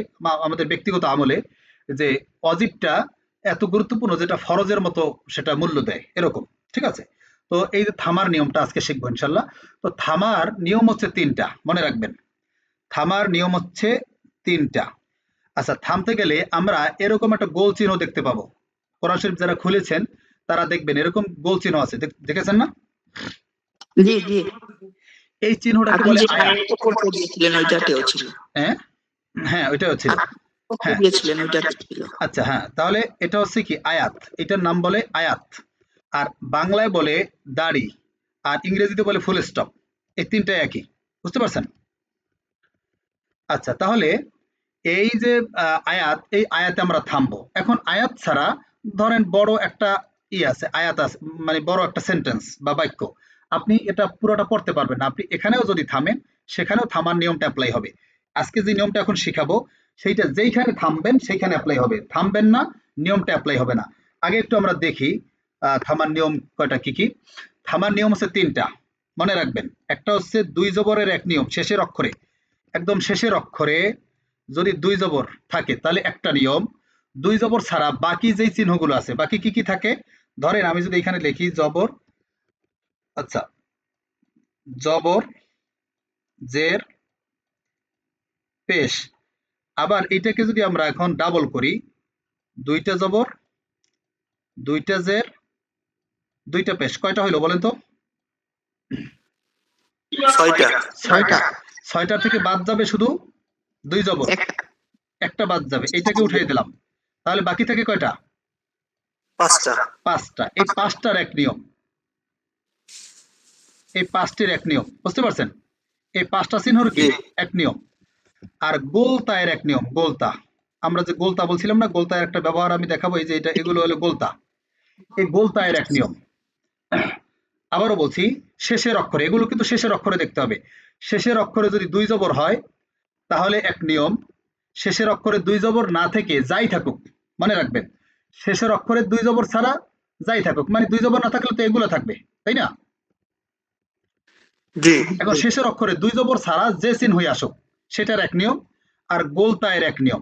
আমাদের ব্যক্তিগত আমলে, যে অজিবটা এত গুরুত্বপূর্ণ যেটা ফরজের মতো সেটা মূল্য দেয়, এরকম। ঠিক আছে? তো এই যে থামার নিয়মটা আজকে শিখবো ইনশাল্লাহ। তো থামার নিয়ম হচ্ছে 3টা, মনে রাখবেন। থামার নিয়ম হচ্ছে 3টা। আচ্ছা, থামতে গেলে আমরা এরকম একটা গোল চিহ্ন দেখতে পাবো। কোরআন শরীফ যারা খুলেছেন তারা দেখবেন এরকম গোল চিহ্ন আছে, দেখেছেন না? জি জি এই চিহ্নটাকে আপনি বলে যেটা আয়াত। করতে দিয়েছিলেন ওইটাতেও ছিল। হ্যাঁ, হ্যাঁ, ওইটাও ছিল। আপনি করতে হ্যাঁ, দিয়েছিলেন ওইটাতে ছিল। আচ্ছা, হ্যাঁ, তাহলে এটা হচ্ছে কি আয়াত, এটার নাম বলে আয়াত। আর বাংলায় বলে দাড়ি, আর ইংরেজিতে বলে ফুল স্টপ। এই 3টা একই, বুঝতে পারছেন? আচ্ছা, তাহলে এই যে আয়াত, এই আয়াতে আমরা থামবো। এখন আয়াত ছাড়া ধরেন বড় একটা আছে, আয়াত আছে, মানে বড় একটা সেন্টেন্স বা বাক্য, আপনি এটা পুরোটা পড়তে পারবেন না। আপনি এখানেও যদি থামেন, সেখানেও থামার নিয়মটা অ্যাপ্লাই হবে। আজকে যে নিয়মটা এখন শিখাবো, সেইটা যেইখানে থামবেন সেইখানে অ্যাপ্লাই হবে, থামবেন না নিয়মটা অ্যাপ্লাই হবে না। আগে একটু আমরা দেখি থামার নিয়ম কয়টা, কি কি। থামার নিয়ম হচ্ছে 3টা, মনে রাখবেন। একটা হচ্ছে 2 জবরের এক নিয়ম, শেষের অক্ষরে, একদম শেষের অক্ষরে যদি 2 জবর থাকে তাহলে একটা নিয়ম। 2 জবর ছাড়া বাকি যেই চিহ্নগুলো আছে, বাকি কি কি থাকে? ধরেন আমি যদি এখানে লিখি জবর, আচ্ছা, জবর, জের, পেশ। আবার এটাকে যদি আমরা এখন ডাবল করি, 2টা জবর, 2টা জের, 2টা পেশ, কয়টা হইলো বলেন তো? 6টা। 6টা। 6টা থেকে বাদ যাবে শুধু 2 জবর, একটা বাদ যাবে, এইটাকে উঠিয়ে দিলাম, তাহলে বাকি থাকে কয়টা? 5টা। 5টা। এই 5টার এক নিয়ম, এই 5টির এক নিয়ম, বুঝতে পারছেন? এই 5টা চিহ্নর কি জি। এক নিয়ম। আর গোলতা এর এক নিয়ম। গোলতা, আমরা যে গোলতা বলছিলাম না, গোলতা এর একটা ব্যবহার আমি দেখাবো। এই যে এটা, এগুলো হলো গোলতা। এই গোলতা এর এক নিয়ম। আবারও বলছি, শেষের অক্ষরে, এগুলো কিন্তু শেষের অক্ষরে দেখতে হবে। শেষের অক্ষরে যদি 2 জবর হয় তাহলে এক নিয়ম। শেষের অক্ষরে 2 জবর না থেকে যাই থাকুক, মনে রাখবেন, শেষের অক্ষরে 2 জবর ছাড়া যাই থাকুক, মানে 2 জবর না থাকলে তো এগুলো থাকবে, তাই না? জি। এখন শেষের অক্ষরে 2 জবর ছাড়া যে চিহ্ন হয়ে আসুক সেটার এক নিয়ম, আর গোলতা এর এক নিয়ম।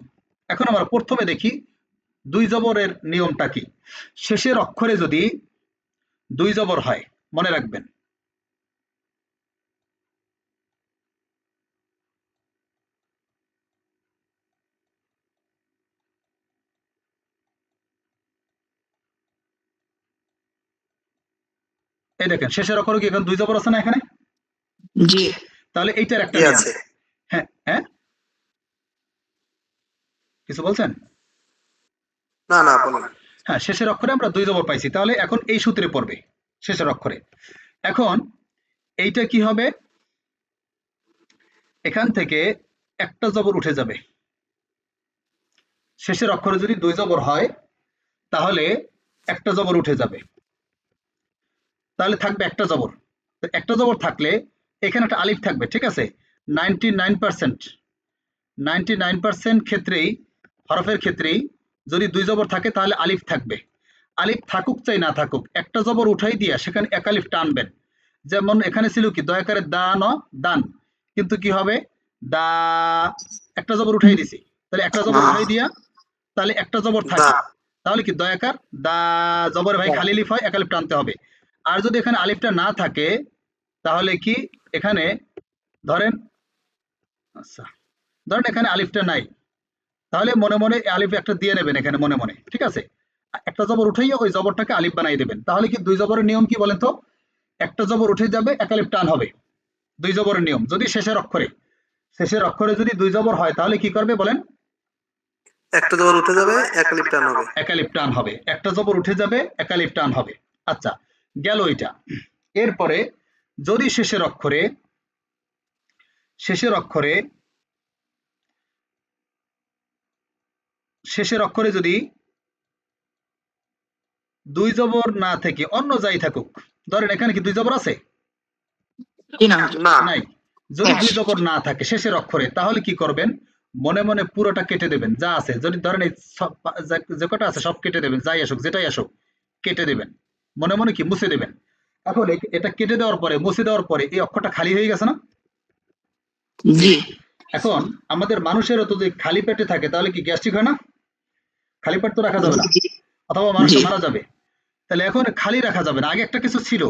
এখন আমরা প্রথমে দেখি 2 জবরের নিয়মটা কি। শেষের অক্ষরে যদি 2 জবর হয়, মনে রাখবেন, এই দেখেন শেষের অক্ষরে কি এখন 2 জবর আছে না এখানে? জি তাহলে এইটার একটা জি নিয়ম। আছে। হ্যাঁ হ্যাঁ, কিছু বলছেন? না না বলুন। হ্যাঁ, শেষের অক্ষরে আমরা 2 জবর পাইছি, তাহলে এখন এই সূত্রে পড়বে শেষের অক্ষরে। এখন এইটা কি হবে, এখান থেকে একটা জবর উঠে যাবে। শেষের অক্ষরে যদি 2 জবর হয় তাহলে একটা জবর উঠে যাবে, তাহলে থাকবে একটা জবর। তো একটা জবর থাকলে এখানে একটা আলিফ থাকবে, ঠিক আছে? 99% ক্ষেত্রেই, হরফের ক্ষেত্রেই যদি 2 জবর থাকে তাহলে আলিফ থাকবে। আলিফ থাকুক চাই না থাকুক, একটা জবর উঠাই দিয়া সেখানে এক আলিফ টানবেন। যেমন এখানে ছিল কি দয়াকারে দান, দান, কিন্তু কি হবে, দা, একটা জবর উঠাই দিছি, তাহলে একটা জবর উঠাই দিয়া তাহলে একটা জবর দা। থাকে, তাহলে কি দয়াকার দা, জবর ভাই খালি আলিফ হয়, এক আলিফ টানতে হবে। আর যদি এখানে আলিফটা না থাকে তাহলে কি, এখানে ধরেন, আচ্ছা ধরেন এখানে আলিফটা নাই, তাহলে মনে মনে আলিফ একটা দিয়ে নেবেন এখানে মনে মনে, ঠিক আছে? একটা জবর উঠাইয়া ওই জবরটাকে আলিফ বানাই দেবেন, তাহলে কি 2 জবরের নিয়ম কি বলেন তো? একটা জবর উঠে যাবে, এক আলিফ টান হবে, 2 জবরের নিয়ম। যদি শেষের অক্ষরে, শেষের অক্ষরে যদি 2 জবর হয় তাহলে কি করবে বলেন? একটা জবর উঠে যাবে, এক আলিফ টান হবে। এক আলিফ টান হবে, একটা জবর উঠে যাবে, এক আলিফ টান হবে। আচ্ছা, গেল এটা। এরপরে যদি শেষের অক্ষরে, শেষের অক্ষরে, শেষের অক্ষরে যদি 2 জবর না থেকে অন্য যাই থাকুক, ধরেন এখানে কি 2 জবর আছে? জি না না। নাই। যদি 2 জবর না থাকে শেষের অক্ষরে তাহলে কি করবেন? মনে মনে পুরোটা কেটে দেবেন যা আছে। যদি ধরেন এই যে কটা আছে সব কেটে দেবেন, যাই আসুক যেটাই আসুক কেটে দেবেন, মনে মনে কি মুছে দেবেন। এখন এটা কেটে দেওয়ার পরে, মুছে দেওয়ার পরে এই অক্ষরটা খালি হয়ে গেছে না? জি এখন আমাদের মানুষেরও তো যে খালি পেটে থাকে তাহলে কি গ্যাস্ট্রিক হয় না? খালি পেট তো রাখা যাবে না, অথবা মানুষটা জি মারা যাবে। তাহলে এখন খালি রাখা যাবে না, আগে একটা কিছু ছিল।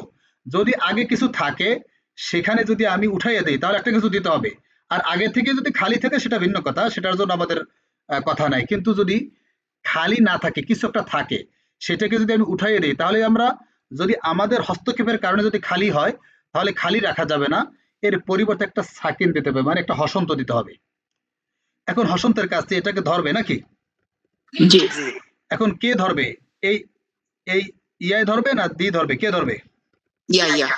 যদি আগে কিছু থাকে সেখানে যদি আমি উঠাইয়া দিই তাহলে একটা কিছু দিতে হবে। আর আগে থেকে যদি খালি থাকে সেটা ভিন্ন কথা, সেটার জন্য আমাদের কথা নাই। কিন্তু যদি খালি না থাকে, কিছু একটা থাকে, সেটাকে যদি আমি উঠাইয়ে দিই তাহলে আমরা, যদি আমাদের হস্তক্ষেপের কারণে যদি খালি হয় তাহলে খালি রাখা যাবে না, এর পরিবর্তে একটা সাকিন দিতে হবে, মানে একটা হসন্ত দিতে হবে। এখন হসন্তের কাছে এটাকে ধরবে নাকি? জি জি। এখন কে ধরবে? এই এই ইয়ায় ধরবে না দি ধরবে, কে ধরবে? ইয়া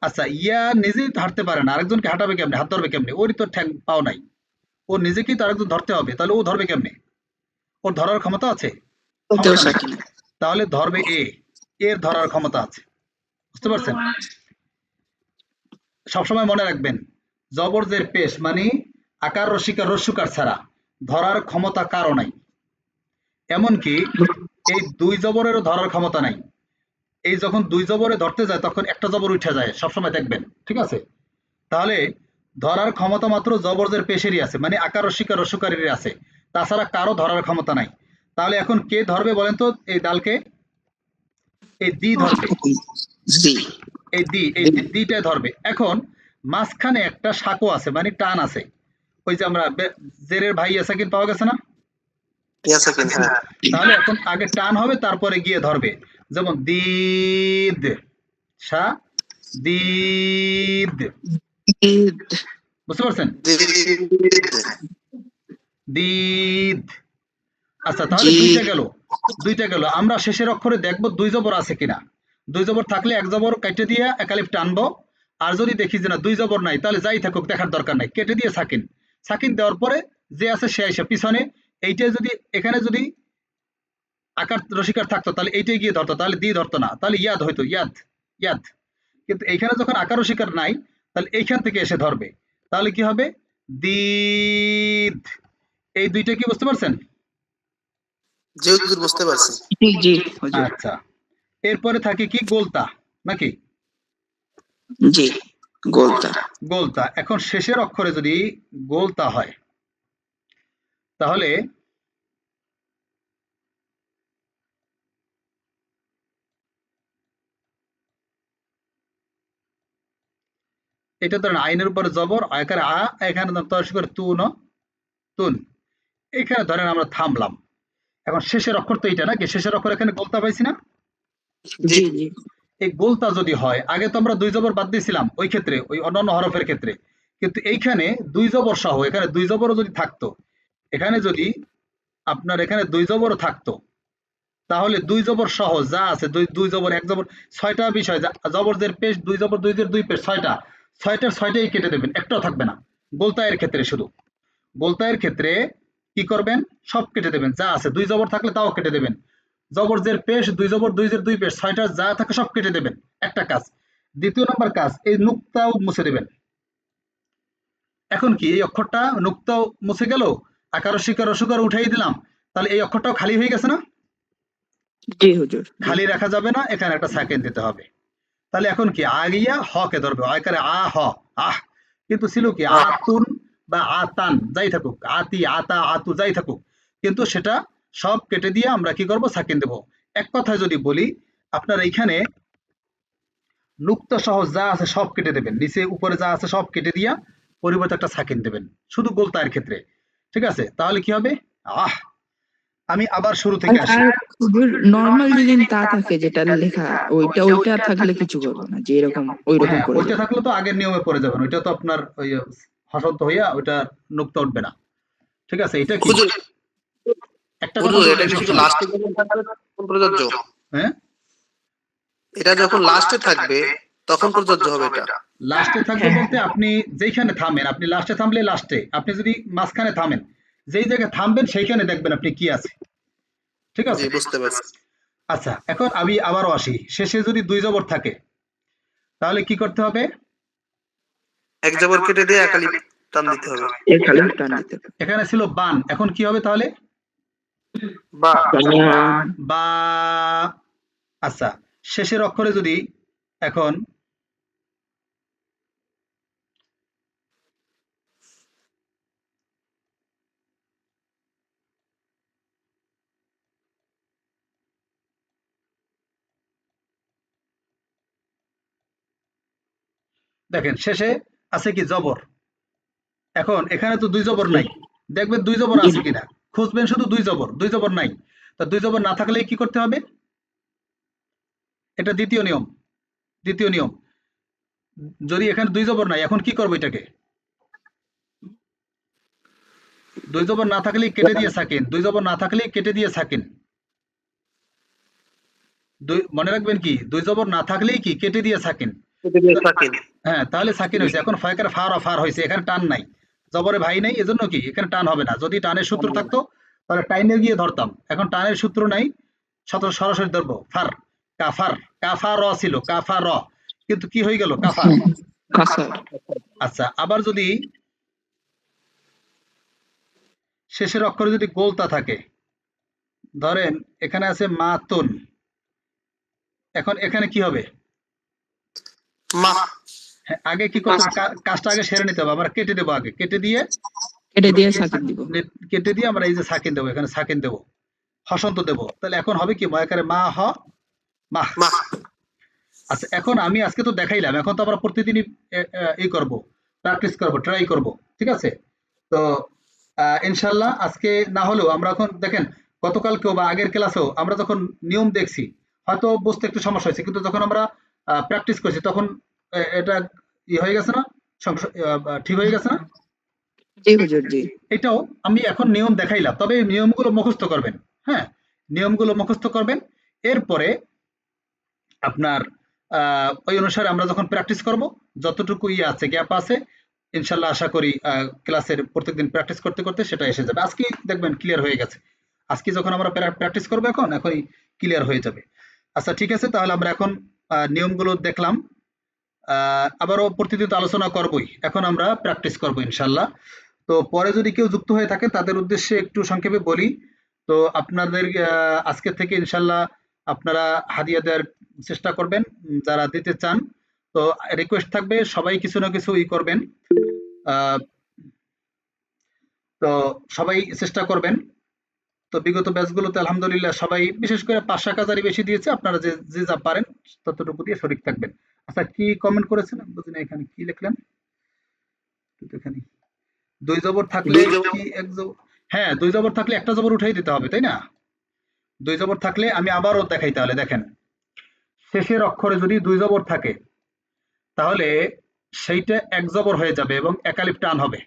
আচ্ছা, ইয়া নিজেই তো হাঁটতে পারে না, আরেকজনকে হাঁটাবে কেমনে, হাত ধরবে কেমনে? ওরই তো ঠ্যাং পাও নাই, ও নিজেকেই তো আরেকজন ধরতে হবে, তাহলে ও ধরবে কেমনে? ওর ধরার ক্ষমতা আছে? ওতেও ক্ষমতা নেই। সাকিনা তাহলে ধরবে এর ধরার ক্ষমতা আছে, বুঝতে পারছেন? সবসময় মনে রাখবেন, জবর জের পেশ মানে আকার রসিকার রস্যুকার ছাড়া ধরার ক্ষমতা কারো নাই। এমনকি এই 2 জবরেরও ধরার ক্ষমতা নাই। এই যখন 2 জবরে ধরতে যায় তখন একটা জবর উঠে যায়, সবসময় দেখবেন, ঠিক আছে? তাহলে ধরার ক্ষমতা মাত্র জবরজের পেশেরই আছে, মানে আকার রসিকার রস্যকারীর আছে, তাছাড়া কারো ধরার ক্ষমতা নাই। তাহলে এখন কে ধরবে বলেন তো এই দালকে? এই দি ধরবে, জি এই দিটা ধরবে। এখন মাঝখানে একটা সাঁকো আছে, মানে টান আছে, ওই যে আমরা জেরের ভাই সাকিন পাওয়া গেছে না? ইয়া সাকিন, হ্যাঁ। তাহলে এখন আগে টান হবে তারপরে গিয়ে ধরবে, যেমন দিদ, সা, দিদ, ঈদ বুঝতে পারছেন? দিদ। আচ্ছা, তাহলে জি দুইটা গেল। আমরা শেষের অক্ষরে দেখবো 2 জবর আছে কিনা। 2 জবর থাকলে এক জবর কেটে দিয়ে এক আলিফ টানবো, আর যদি দেখি যে না দুই জবর নাই, তাহলে যাই থাকুক দেখার দরকার নাই, কেটে দিয়ে সাকিন। সাকিন দেওয়ার পরে যে আছে সে আইসা পিছনে, এইটাই যদি এখানে যদি আকার রসিকার থাকতো তাহলে এইটাই গিয়ে ধরতো, তাহলে দিয়ে ধরতো না, তাহলে ইয়াদ হইতো, ইয়াদ ইয়াদ। কিন্তু এইখানে যখন আকার রসিকার নাই, তাহলে এইখান থেকে এসে ধরবে, তাহলে কি হবে দিদ। এই দুইটা কি বুঝতে পারছেন? জি হুজুর বুঝতে পারছি। জি জি হুজুর। আচ্ছা, এরপরে থাকে কি গোলতা নাকি? জি গোলতা। গোলতা। এখন শেষের অক্ষরে যদি গোলতা হয় তাহলে এটা ধরেন আইনের উপরে জবর, আয়কারে আ, এখানে তর্স করে তুন, তুন, এখানে ধরেন আমরা থামলাম। এখন শেষের অক্ষর তো এইটা নাকি, শেষের অক্ষর এখানে গোলতা পাইছি না? জি জি জি এই গোলতা যদি হয়, আগে তো আমরা দুই জবর বাদ দিয়েছিলাম ওই ক্ষেত্রে, ওই অন্যান্য হরফের ক্ষেত্রে, কিন্তু এইখানে দুই জবর সহ এখানে দুই জবরও যদি থাকতো, এখানে যদি আপনার এখানে দুই জবরও থাকতো, তাহলে দুই জবর সহ যা আছে, দুই দুই জবর এক জবর, ছয়টা বিষয়, জবর জের পেশ, দুই জবর দুই জের দুই পেশ, ছয়টা, ছয়টার ছয়টাই কেটে দেবেন, একটাও থাকবে না। গোলতায়ের ক্ষেত্রে শুধু, গোলতায়ের ক্ষেত্রে কি করবেন, সব কেটে দেবেন, যা আছে, দুই জবর থাকলে তাও কেটে দেবেন, জবর জের পেশ, দুই জবর দুই জের দুই পেশ, ছয়টা যা থাকে সব কেটে দেবেন, একটা কাজ। দ্বিতীয় নম্বর কাজ, এই নুক্তাও মুছে দেবেন। এখন কি এই অক্ষরটা নুক্তাও মুছে গেল, আকার শিকার অসুকার উঠাই দিলাম, তাহলে এই অক্ষরটাও খালি হয়ে গেছে না? জি হুজুর। জি। খালি রাখা যাবে না, এখানে একটা সেকেন্ড দিতে হবে। তাহলে এখন কি আগিয়া হ কে ধরবে, আকারে আ হ, আহ, কিন্তু ছিল কি আতুন বা আতান, যাই থাকুক, আতি আতা আতু যাই থাকুক, কিন্তু সেটা সব কেটে দিয়ে আমরা কি করব, সাকিন দেব। এক কথায় যদি বলি, আপনার এইখানে নুক্তা সহ যা আছে সব কেটে দেবেন, নিচে উপরে যা আছে সব কেটে দিয়া পরিবর্তে একটা সাকিন দেবেন, শুধু গোলতায়ের ক্ষেত্রে। ঠিক আছে, তাহলে কি হবে, আহ। আমি আবার শুরু থেকে আসি। আর হুজুর নরমাল যদি তা থাকে যেটা লেখা, ওইটা থাকলে কিছু করবো না, যে এরকম ওইরকম হ্যাঁ, করে ওইটা দেবো। থাকলে তো আগের নিয়মে পড়ে যাবেন, ওইটা তো আপনার ওই হসন্ত হইয়া ওইটা নুক্তা উঠবে না। ঠিক আছে, এটা কি হুজুর, একটা কথা হুজুর এটা বলবেন কি শুধু সবসময়। লাস্টে যখন থাকবে তখন প্রযোজ্য? হ্যাঁ, এটা যখন লাস্টে থাকবে তখন প্রযোজ্য হবে এটা? লাস্টে থাকবে হ্যাঁ বলতে আপনি যেইখানে থামেন, আপনি লাস্টে থামলে লাস্টে, আপনি যদি মাঝখানে থামেন, যেই জায়গায় থামবেন সেইখানে দেখবেন আপনি কি আছে। ঠিক জি আছে, বুঝতে পারছি। আচ্ছা, এখন আমি আবারও আসি, শেষে যদি দুই জবর থাকে তাহলে কি করতে হবে, এক জবর কেটে দিয়ে একালি টান দিতে হবে। এর খালি টান দিতে হবে। এখানে ছিল বান, এখন কি হবে তাহলে, বা বা। আচ্ছা, শেষের অক্ষরে যদি এখন দেখেন শেষে আছে কি জবর, এখন এখানে তো দুই জবর নাই, দেখবেন দুই জবর আছে কিনা, খুঁজবেন শুধু দুই জবর, দুই জবর নাই, তা দুই জবর না থাকলে কি করতে হবে, এটা দ্বিতীয় নিয়ম। দ্বিতীয় নিয়ম, যদি এখানে দুই জবর নাই, এখন কি করবো এটাকে, দুই জবর না থাকলেই কেটে দিয়ে সাকিন, দুই জবর না থাকলেই কেটে দিয়ে সাকিন, মনে রাখবেন কি, দুই জবর না থাকলেই কি কেটে দিয়ে সাকিন। কেটে দিয়ে সাকিন। হ্যাঁ, তাহলে সাকিন হয়েছে, এখন ফয়কার ফার ফার হয়েছে, এখানে টান নাই, জবরে ভাই নাই, এজন্য কি এখানে টান হবে না। যদি টানের সূত্র থাকতো তাহলে টাইনে গিয়ে ধরতাম, এখন টানের সূত্র নাই, সরাসরি ধরবো, ফার, কাফার, কাফা র ছিল, কাফা র, কিন্তু কি হয়ে গেল, কাফার। হ্যাঁ, কাসার। আচ্ছা, আবার যদি শেষের অক্ষরে যদি গোলতা থাকে, ধরেন এখানে আছে মাতুন, এখন এখানে কি হবে, মা হ্যাঁ, আগে কি করতে হবে, কাজটা আগে সেরে নিতে হবে, আমরা কেটে দেবো, আগে কেটে দিয়ে, এটা দিয়ে সাকিন দিব। কেটে দিয়ে আমরা এই যে সাকিন দেবো, এখানে সাকিন দেবো, হসন্ত দেব, তাহলে এখন হবে কি, ময়াকারে মা হ, মাহ। মা আচ্ছা, এখন আমি আজকে তো দেখাইলাম, এখন তো আমরা প্রতিদিনই ই করব, প্র্যাকটিস করব, ট্রাই করব। ঠিক আছে, তো ইনশাল্লাহ আজকে না হলেও আমরা এখন দেখেন, গতকালকেও বা আগের ক্লাসেও আমরা যখন নিয়ম দেখছি, হয়তো বুঝতে একটু সমস্যা হয়েছে, কিন্তু যখন আমরা প্র্যাকটিস করছি তখন এটা ই হয়ে গেছে না, ঠিক হয়ে গেছে না। জি হুজুর। জি। এটাও আমি এখন নিয়ম দেখাইলাম, তবে এই নিয়মগুলো মুখস্থ করবেন। হ্যাঁ, নিয়মগুলো মুখস্থ করবেন, এরপরে আপনার ওই অনুসারে আমরা যখন প্র্যাকটিস করব যতটুকু আছে গ্যাপ আছে ইনশাল্লাহ আশা করি ক্লাসের প্রত্যেকদিন প্র্যাকটিস করতে করতে সেটা এসে যাবে। আজকে দেখবেন ক্লিয়ার হয়ে গেছে। আজকে যখন আমরা প্র্যাকটিস করবো এখনই ক্লিয়ার হয়ে যাবে। আচ্ছা ঠিক আছে, তাহলে আমরা এখন নিয়মগুলো দেখলাম, আবারও প্রতিদিন তো আলোচনা করবই, এখন আমরা প্র্যাকটিস করবো ইনশাল্লাহ। তো পরে যদি কেউ যুক্ত হয়ে থাকে তাদের উদ্দেশ্যে একটু সংক্ষেপে বলি। তো আপনাদের আজকে থেকে ইনশাল্লাহ আপনারা হাদিয়া দেওয়ার চেষ্টা করবেন যারা দিতে চান। তো রিকোয়েস্ট থাকবে সবাই কিছু না কিছু করবেন, তো সবাই চেষ্টা করবেন। তো বিগত ব্যাচগুলোতে আলহামদুলিল্লাহ সবাই বিশেষ করে 5,000 বেশি দিয়েছে, আপনারা যে যে যা পারেন ততটুকু দিয়ে শরিক থাকবেন। আচ্ছা কি কমেন্ট করেছেন বুঝি না, এখানে কি লিখলেন? এখানে 2 জবর থাকলে কি 1 জবর? হ্যাঁ 2 জবর থাকলে একটা জবর উঠাই দিতে হবে, তাই না? 2 জবর থাকলে আমি আবারও দেখাই, তাহলে দেখেন শেষের অক্ষরে যদি 2 জবর থাকে তাহলে সেইটা 1 জবর হয়ে যাবে এবং একালিফ টান হবে,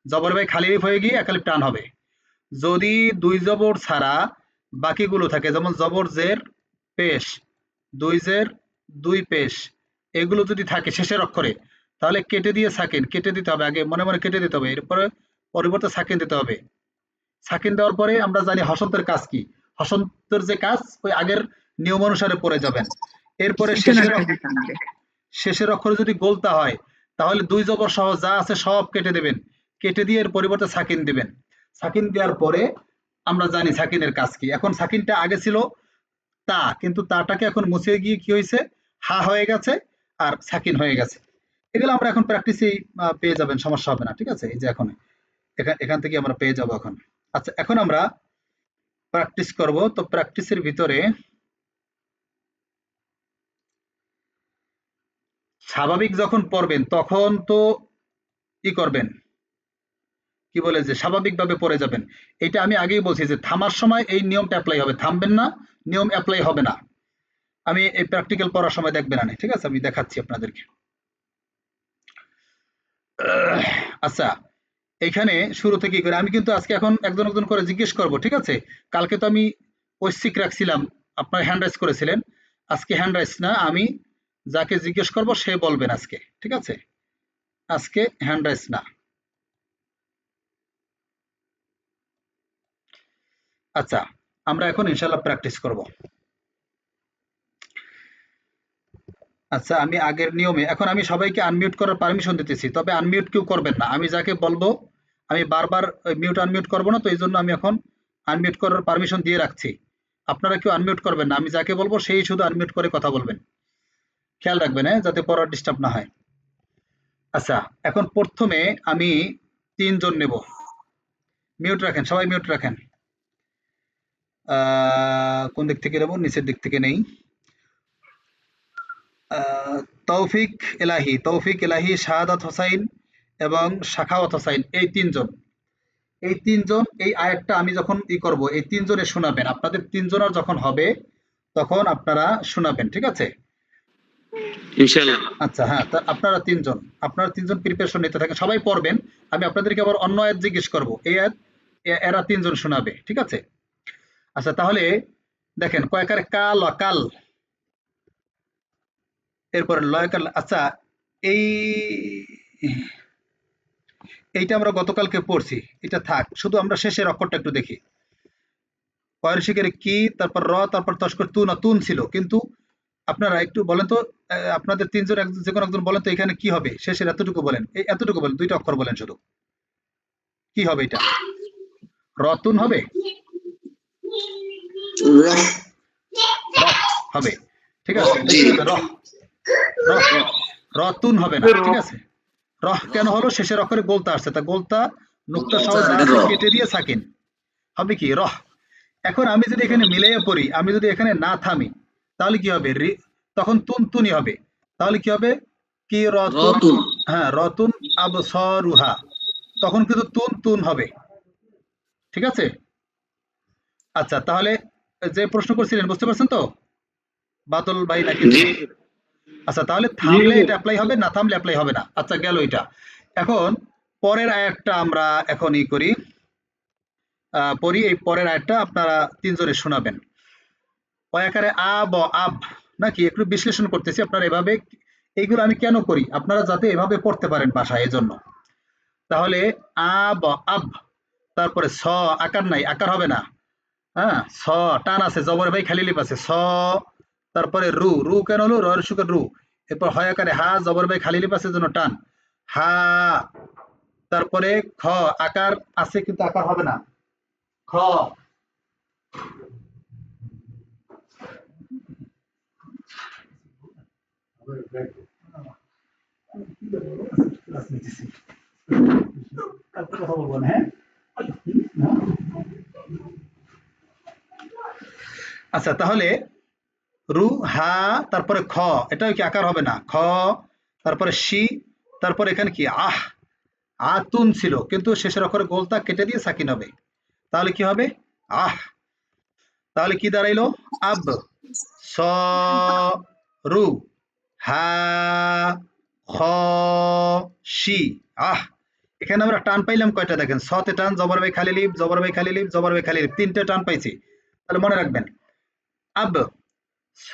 জবর ভাই খালি লিফ হয়ে গিয়ে একালিফ টান হবে। যদি 2 জবর ছাড়া বাকিগুলো থাকে, যেমন জবর জের পেশ, 2 জের 2 পেশ, এগুলো যদি থাকে শেষের অক্ষরে তাহলে কেটে দিয়ে সাকিন কেটে দিতে হবে, আগে মনে মনে কেটে দিতে হবে, এরপরে পরিবর্তে সাকিন দিতে হবে। সাকিন দেওয়ার পরে আমরা জানি হসন্তের কাজ কি, হসন্তের যে কাজ ওই আগের নিয়ম অনুসারে পড়ে যাবেন। এরপরে শেষের অক্ষরে যদি গোলতা হয় তাহলে 2 জবর সহ যা আছে সব কেটে দেবেন, কেটে দিয়ে এর পরিবর্তে সাকিন দিবেন। সাকিন দেওয়ার পরে আমরা জানি সাকিনের কাজ কি। এখন সাকিনটা আগে ছিল তা, কিন্তু তাটাকে এখন মুছে গিয়ে কি হয়েছে, হা হয়ে গেছে আর সাকিন হয়ে গেছে। এগুলো আমরা এখন প্র্যাকটিসেই পেয়ে যাবেন, সমস্যা হবে না, ঠিক আছে? এই যে এখন এখান থেকে আমরা পেয়ে যাব এখন। আচ্ছা এখন আমরা প্র্যাকটিস করব। তো প্র্যাকটিসের ভিতরে স্বাভাবিক যখন পড়বেন তখন তো করবেন, কি বলে যে স্বাভাবিকভাবে পড়ে যাবেন। এটা আমি আগেই বলছি যে থামার সময় এই নিয়মটা অ্যাপ্লাই হবে, থামবেন না, নিয়ম অ্যাপ্লাই হবে না। আমি এই প্র্যাকটিক্যাল পড়ার সময় দেখবেন না, ঠিক আছে? আমি দেখাচ্ছি আপনাদেরকে। আচ্ছা এইখানে শুরু থেকে করে আমি কিন্তু আজকে এখন একজন একজন করে জিজ্ঞেস করব, ঠিক আছে? কালকে তো আমি ঐচ্ছিক রাখছিলাম, আপনার হ্যান্ড রাইজ করেছিলেন, আজকে হ্যান্ড রাইজ না, আমি যাকে জিজ্ঞেস করব সে বলবেন আজকে, ঠিক আছে? আজকে হ্যান্ড রাইজ না। আচ্ছা আমরা এখন ইনশাল্লাহ প্র্যাকটিস করব। আচ্ছা আমি আগের নিয়মে এখন আমি সবাইকে আনমিউট করার পারমিশন দিতেছি, তবে আনমিউট কেউ করবেন না, আমি যাকে বলবো আমি বারবার মিউট আনমিউট করবো না, তো এই জন্য আমি এখন আনমিউট করার পারমিশন দিয়ে রাখছি। আপনারা কেউ আনমিউট করবেন না, আমি যাকে বলবো সেই শুধু আনমিউট করে কথা বলবেন, খেয়াল রাখবেন হ্যাঁ, যাতে পড়ার ডিস্টার্ব না হয়। আচ্ছা এখন প্রথমে আমি 3 জন নেব, মিউট রাখেন, সবাই মিউট রাখেন। কোন দিক থেকে নেব? নিচের দিক থেকে নেই। তৌফিক এলাহি, শাহাদাত হোসাইন এবং শাখাওয়াত হোসাইন, এই 3 জন, এই 3 জন এই আয়াতটা আমি যখন করব এই 3 জনে শোনাবেন, আপনাদের 3 জনের যখন হবে তখন আপনারা শোনাবেন, ঠিক আছে? ইনশাআল্লাহ। আচ্ছা হ্যাঁ, তা আপনারা 3 জন প্রিপারেশন নিতে থাকেন, সবাই পড়বেন। আমি আপনাদেরকে আবার অন্য আয়াত জিজ্ঞেস করব, এই আয়াত এরা 3 জন শোনাবে, ঠিক আছে? আচ্ছা তাহলে দেখেন কয়কার কাল কাল, এরপরে লয়কাল। আচ্ছা এইটা আমরা গতকালকে পড়ছি, এটা থাক, শুধু আমরা শেষের অক্ষরটা একটু দেখি। কয়ের শিখের কি, তারপর র, তারপর তস্কর তুন, তুন ছিল, কিন্তু আপনারা একটু বলেন তো, আপনাদের 3 জন যে কোনো একজন বলেন তো এখানে কি হবে, শেষের এতটুকু বলেন, এই এতটুকু বলেন, 2টা অক্ষর বলেন শুধু, কি হবে এটা? রতুন হবে, হবে, ঠিক আছে? রতুন হবে না, ঠিক আছে? রহ কেন হলো? শেষের অক্ষরে গোলতা আসছে, তা গোলতা নুক্তা সহ কেটে দিয়ে সাকিন হবে কি রহ। এখন আমি যদি এখানে মিলাইয়া পড়ি, আমি যদি এখানে না থামি তাহলে কি হবে? তখন তুন তুনি হবে, তাহলে কি হবে? কি রতুন, হ্যাঁ রতুন আবসরুহা, তখন কিন্তু তুন তুন হবে, ঠিক আছে? আচ্ছা তাহলে যে প্রশ্ন করছিলেন বুঝতে পারছেন তো বাদল ভাই নাকি? আচ্ছা তাহলে থামলে এটা অ্যাপ্লাই হবে, না থামলে অ্যাপ্লাই হবে না। আচ্ছা গেল এটা। এখন পরের আয়াতটা আমরা এখন করি, পড়ি। এই পরের আয়াতটা আপনারা 3 জনে শোনাবেন। ওই আকারে আব আব নাকি একটু বিশ্লেষণ করতেছি, আপনারা এভাবে এইগুলো আমি কেন করি আপনারা যাতে এভাবে পড়তে পারেন বাসায়, এজন্য। তাহলে আব আব, তারপরে স, আকার নাই, আকার হবে না, হ্যাঁ, স টান আছে, জবর ভাই খালি লিপ আছে, স, তারপরে রু, রু কেন হলো, রয়ের সুখের রু, এরপর হয় আকারে হা, জবর ভাই খালি লিপ আছে জন্য টান, হা, তারপরে খ, আকার আছে কিন্তু আকার হবে না, খ, কথা বলবো না, হ্যাঁ। আচ্ছা, তাহলে রু, হা, তারপরে খ, এটাও কি আকার হবে না, খ, তারপরে শি, তারপরে এখানে কি আহ, আতুন ছিল কিন্তু শেষের অক্ষরে গোলতা কেটে দিয়ে সাকিন হবে, তাহলে কি হবে আহ, তাহলে কি দাঁড়াইলো আব, স, রু, হা, খ, শি, আহ। এখানে আমরা টান পাইলাম কয়টা দেখেন, সতে টান, জবর বাই খালি লিপ, জবর বাই খালি লিপ, জবর বাই খালি লিপ, তিনটে টান পাইছি। তাহলে মনে রাখবেন আব, স,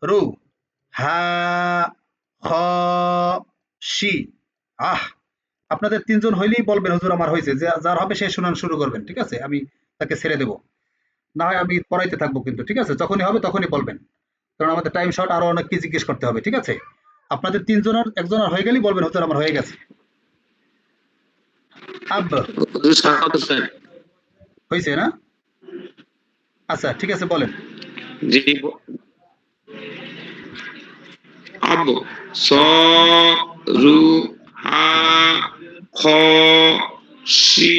রু, হা, খ, শি, আহ। আপনাদের তিনজন হইলেই বলবেন হুজুর আমার হয়েছে, যে যার হবে সে শুনান শুরু করবেন, ঠিক আছে, আমি তাকে ছেড়ে দেব, না হয় আমি পড়াইতে থাকবো কিন্তু, ঠিক আছে, যখনই হবে তখনই বলবেন, কারণ আমাদের টাইম শর্ট, আরো অনেক কি জিজ্ঞেস করতে হবে, ঠিক আছে। আপনাদের তিনজনের একজনের হয়ে গেলেই বলবেন হুজুর আমার হয়ে গেছে। আব হুজুর সাখাওয়াত হোসেন। হয়েছে না? আচ্ছা ঠিক আছে, বলেন। জি আব, স, রু, হা, খ, শি,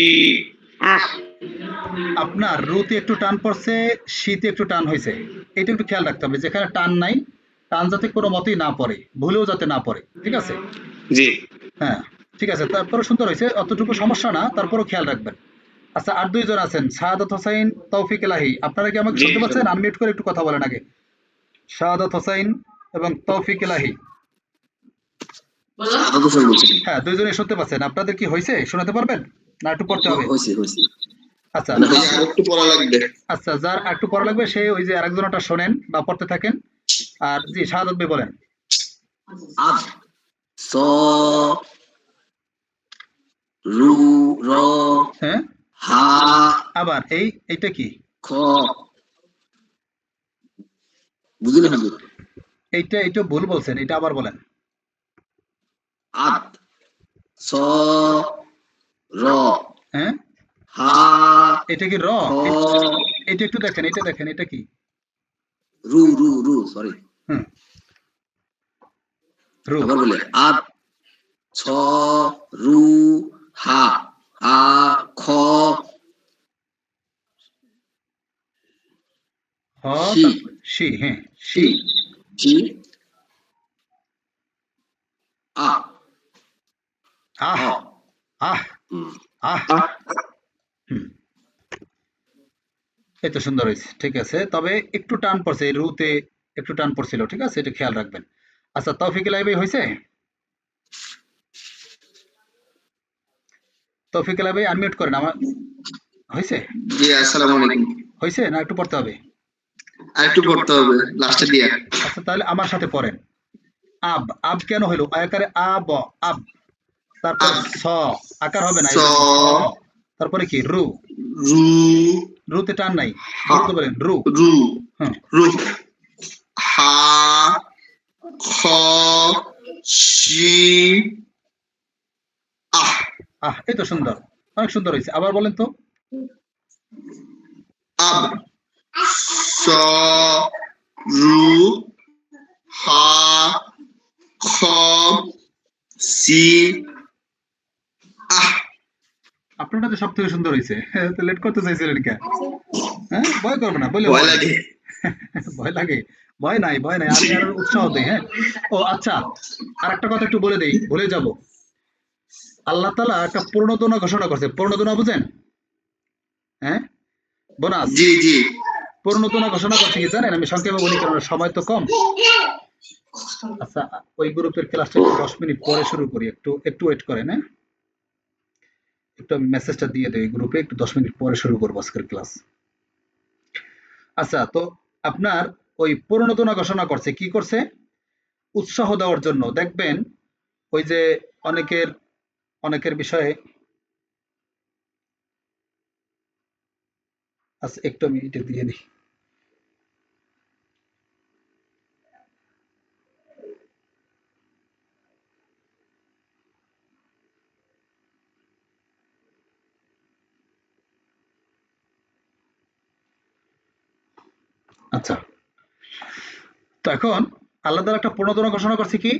আহ। আপনার রুতে একটু টান পড়ছে, শীতে একটু টান হয়েছে, এটা একটু খেয়াল রাখতে হবে, যেখানে টান নাই, টান যাতে কোনো মতেই না পড়ে, ভুলেও যাতে না পড়ে, ঠিক আছে। জি হ্যাঁ ঠিক আছে, তারপরে সুন্দর হয়েছে, অতটুকু সমস্যা না, তারপরেও খেয়াল রাখবেন। আচ্ছা, আর দুইজন আছেন, শাহাদাত হোসাইন, তৌফিক এলাহি, আপনারা কি আমাকে জি শুনতে পাচ্ছেন? আনমিউট করে একটু কথা বলেন আগে। শাহাদাত হোসাইন এবং তৌফিক এলাহি, সাদাত হোসেন বলছি। হ্যাঁ দুইজনই শুনতে পাচ্ছেন, আপনাদের কি হয়েছে, শোনাতে পারবেন না একটু পড়তে হবে? হয়েছে আচ্ছা মানে হয়েছে, আর একটু পড়া লাগবে। আচ্ছা, যার একটু পড়া লাগবে সে ওই যে আরেকজনটা শোনেন বা পড়তে থাকেন। আর জি শাহাদাত ভাই বলেন। আব, স, রু, র, হ্যাঁ, হা, আবার এইটা কি, খ, বুঝলি হুজুর? এইটা ভুল বলছেন, এটা আবার বলেন। আব, স, র, হ্যাঁ, হা, এটা কি র, খ, এটা একটু দেখেন, এটা দেখেন, এটা কি, রু, সরি। হুম, রু, আবার বলে আব, ছ, রু, হা, হা, খ, হ, শি, শি, হ্যাঁ শি, শি, আ, আহ, অ, আহ, হুম, আহ, হুম, এই তো সুন্দর হয়েছে, ঠিক আছে, তবে একটু টান পড়ছে, এই রুতে একটু টান পড়ছিল, ঠিক আছে, এটা খেয়াল রাখবেন। আচ্ছা, তৌফিক এলাহি হয়েছে, তৌফিক এলাহি আনমিউট করেন আমার, হয়েছে, জি আসসালামু আলাইকুম। হয়েছে না একটু পড়তে হবে? আর একটু পড়তে হবে লাস্টে দিয়ে। আচ্ছা, তাহলে আমার সাথে পড়েন। আব, আব কেন হইলো, আকারে আব, আব, তারপরে আব, স, আকার হবে না স, এই জন্য স, তারপরে কি রু, রু, রুতে টান নাই, হা, দ্রুত বলেন রু, রু, হ্যাঁ, রু, হা, খ, শি, আহ, আহ, এই তো সুন্দর, অনেক সুন্দর হয়েছে, আবার বলেন তো। আব, স, রু, হা, খ, সি, আহ। আপনারটা তো সব থেকে সুন্দর হয়েছে, তো লেট করতে চাইছিলেন কে? হ্যাঁ, ভয় করবে না, বলে ভয় লাগে। ভয় লাগে, ভয় নাই, ভয় নাই, আমি আরো উৎসাহ দিই, হ্যাঁ। ও আচ্ছা, আর একটা কথা একটু বলে দেই, ভুলে যাব, আল্লাহ তাআলা একটা পূর্ণদোনা ঘোষণা করছে, পূর্ণদোনা বুঝেন? হ্যাঁ, বোনাস, জি জি। পূর্ণদোনা ঘোষণা করছে কি জানেন? আমি সংক্ষেপে বলি কারণ সময় তো কম। আচ্ছা, ওই গ্রুপের ক্লাসটা একটু 10 মিনিট পরে শুরু করি, একটু ওয়েট করেন, হ্যাঁ, একটু আমি মেসেজটা দিয়ে দেই গ্রুপে, একটু 10 মিনিট পরে শুরু করবো আজকের ক্লাস। আচ্ছা, তো আপনার ওই পূর্ণদোনা ঘোষণা করছে, কি করছে? উৎসাহ দেওয়ার জন্য দেখবেন ওই যে অনেকের বিষয়ে আচ্ছা একটু আমি এটা দিয়ে দিই। আচ্ছা, তো এখন আল্লাহ তাআলা একটা প্রণোদনা ঘোষণা করছে কি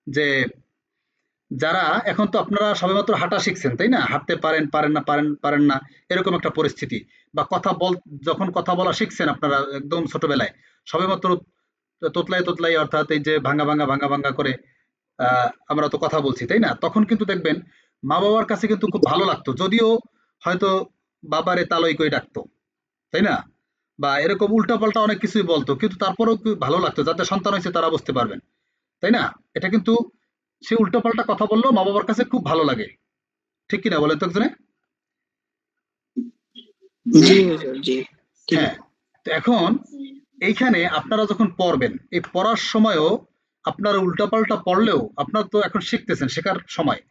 যে যারা এখন তো আপনারা সবেমাত্র হাঁটা শিখছেন তাই না, হাঁটতে পারেন না এরকম একটা পরিস্থিতি, বা যখন কথা বলা শিখছেন আপনারা একদম ছোটবেলায় সবেমাত্র তোতলাই অর্থাৎ এই যে ভাঙা করে আমরা তো কথা বলছি তাই না, তখন কিন্তু দেখবেন মা বাবার কাছে কিন্তু খুব ভালো লাগতো, যদিও হয়তো বাবারে তালই করে ডাকতো তাই না, বা এরকম উল্টাপাল্টা অনেক কিছুই বলতো, কিন্তু তারপরেও কি ভালো লাগতো যাতে সন্তান হয়েছে তারা বুঝতে পারবেন তাই না, এটা কিন্তু সে উল্টাপাল্টা কথা বললেও মা বাবার কাছে খুব ভালো লাগে, ঠিক কিনা বলেন তো একজনে? জি হুজুর, জি ঠিক। হ্যাঁ, তো এখন এইখানে আপনারা যখন পড়বেন এই পড়ার সময়ও আপনারা উল্টাপাল্টা পড়লেও আপনারা তো এখন শিখতেছেন, শেখার সময়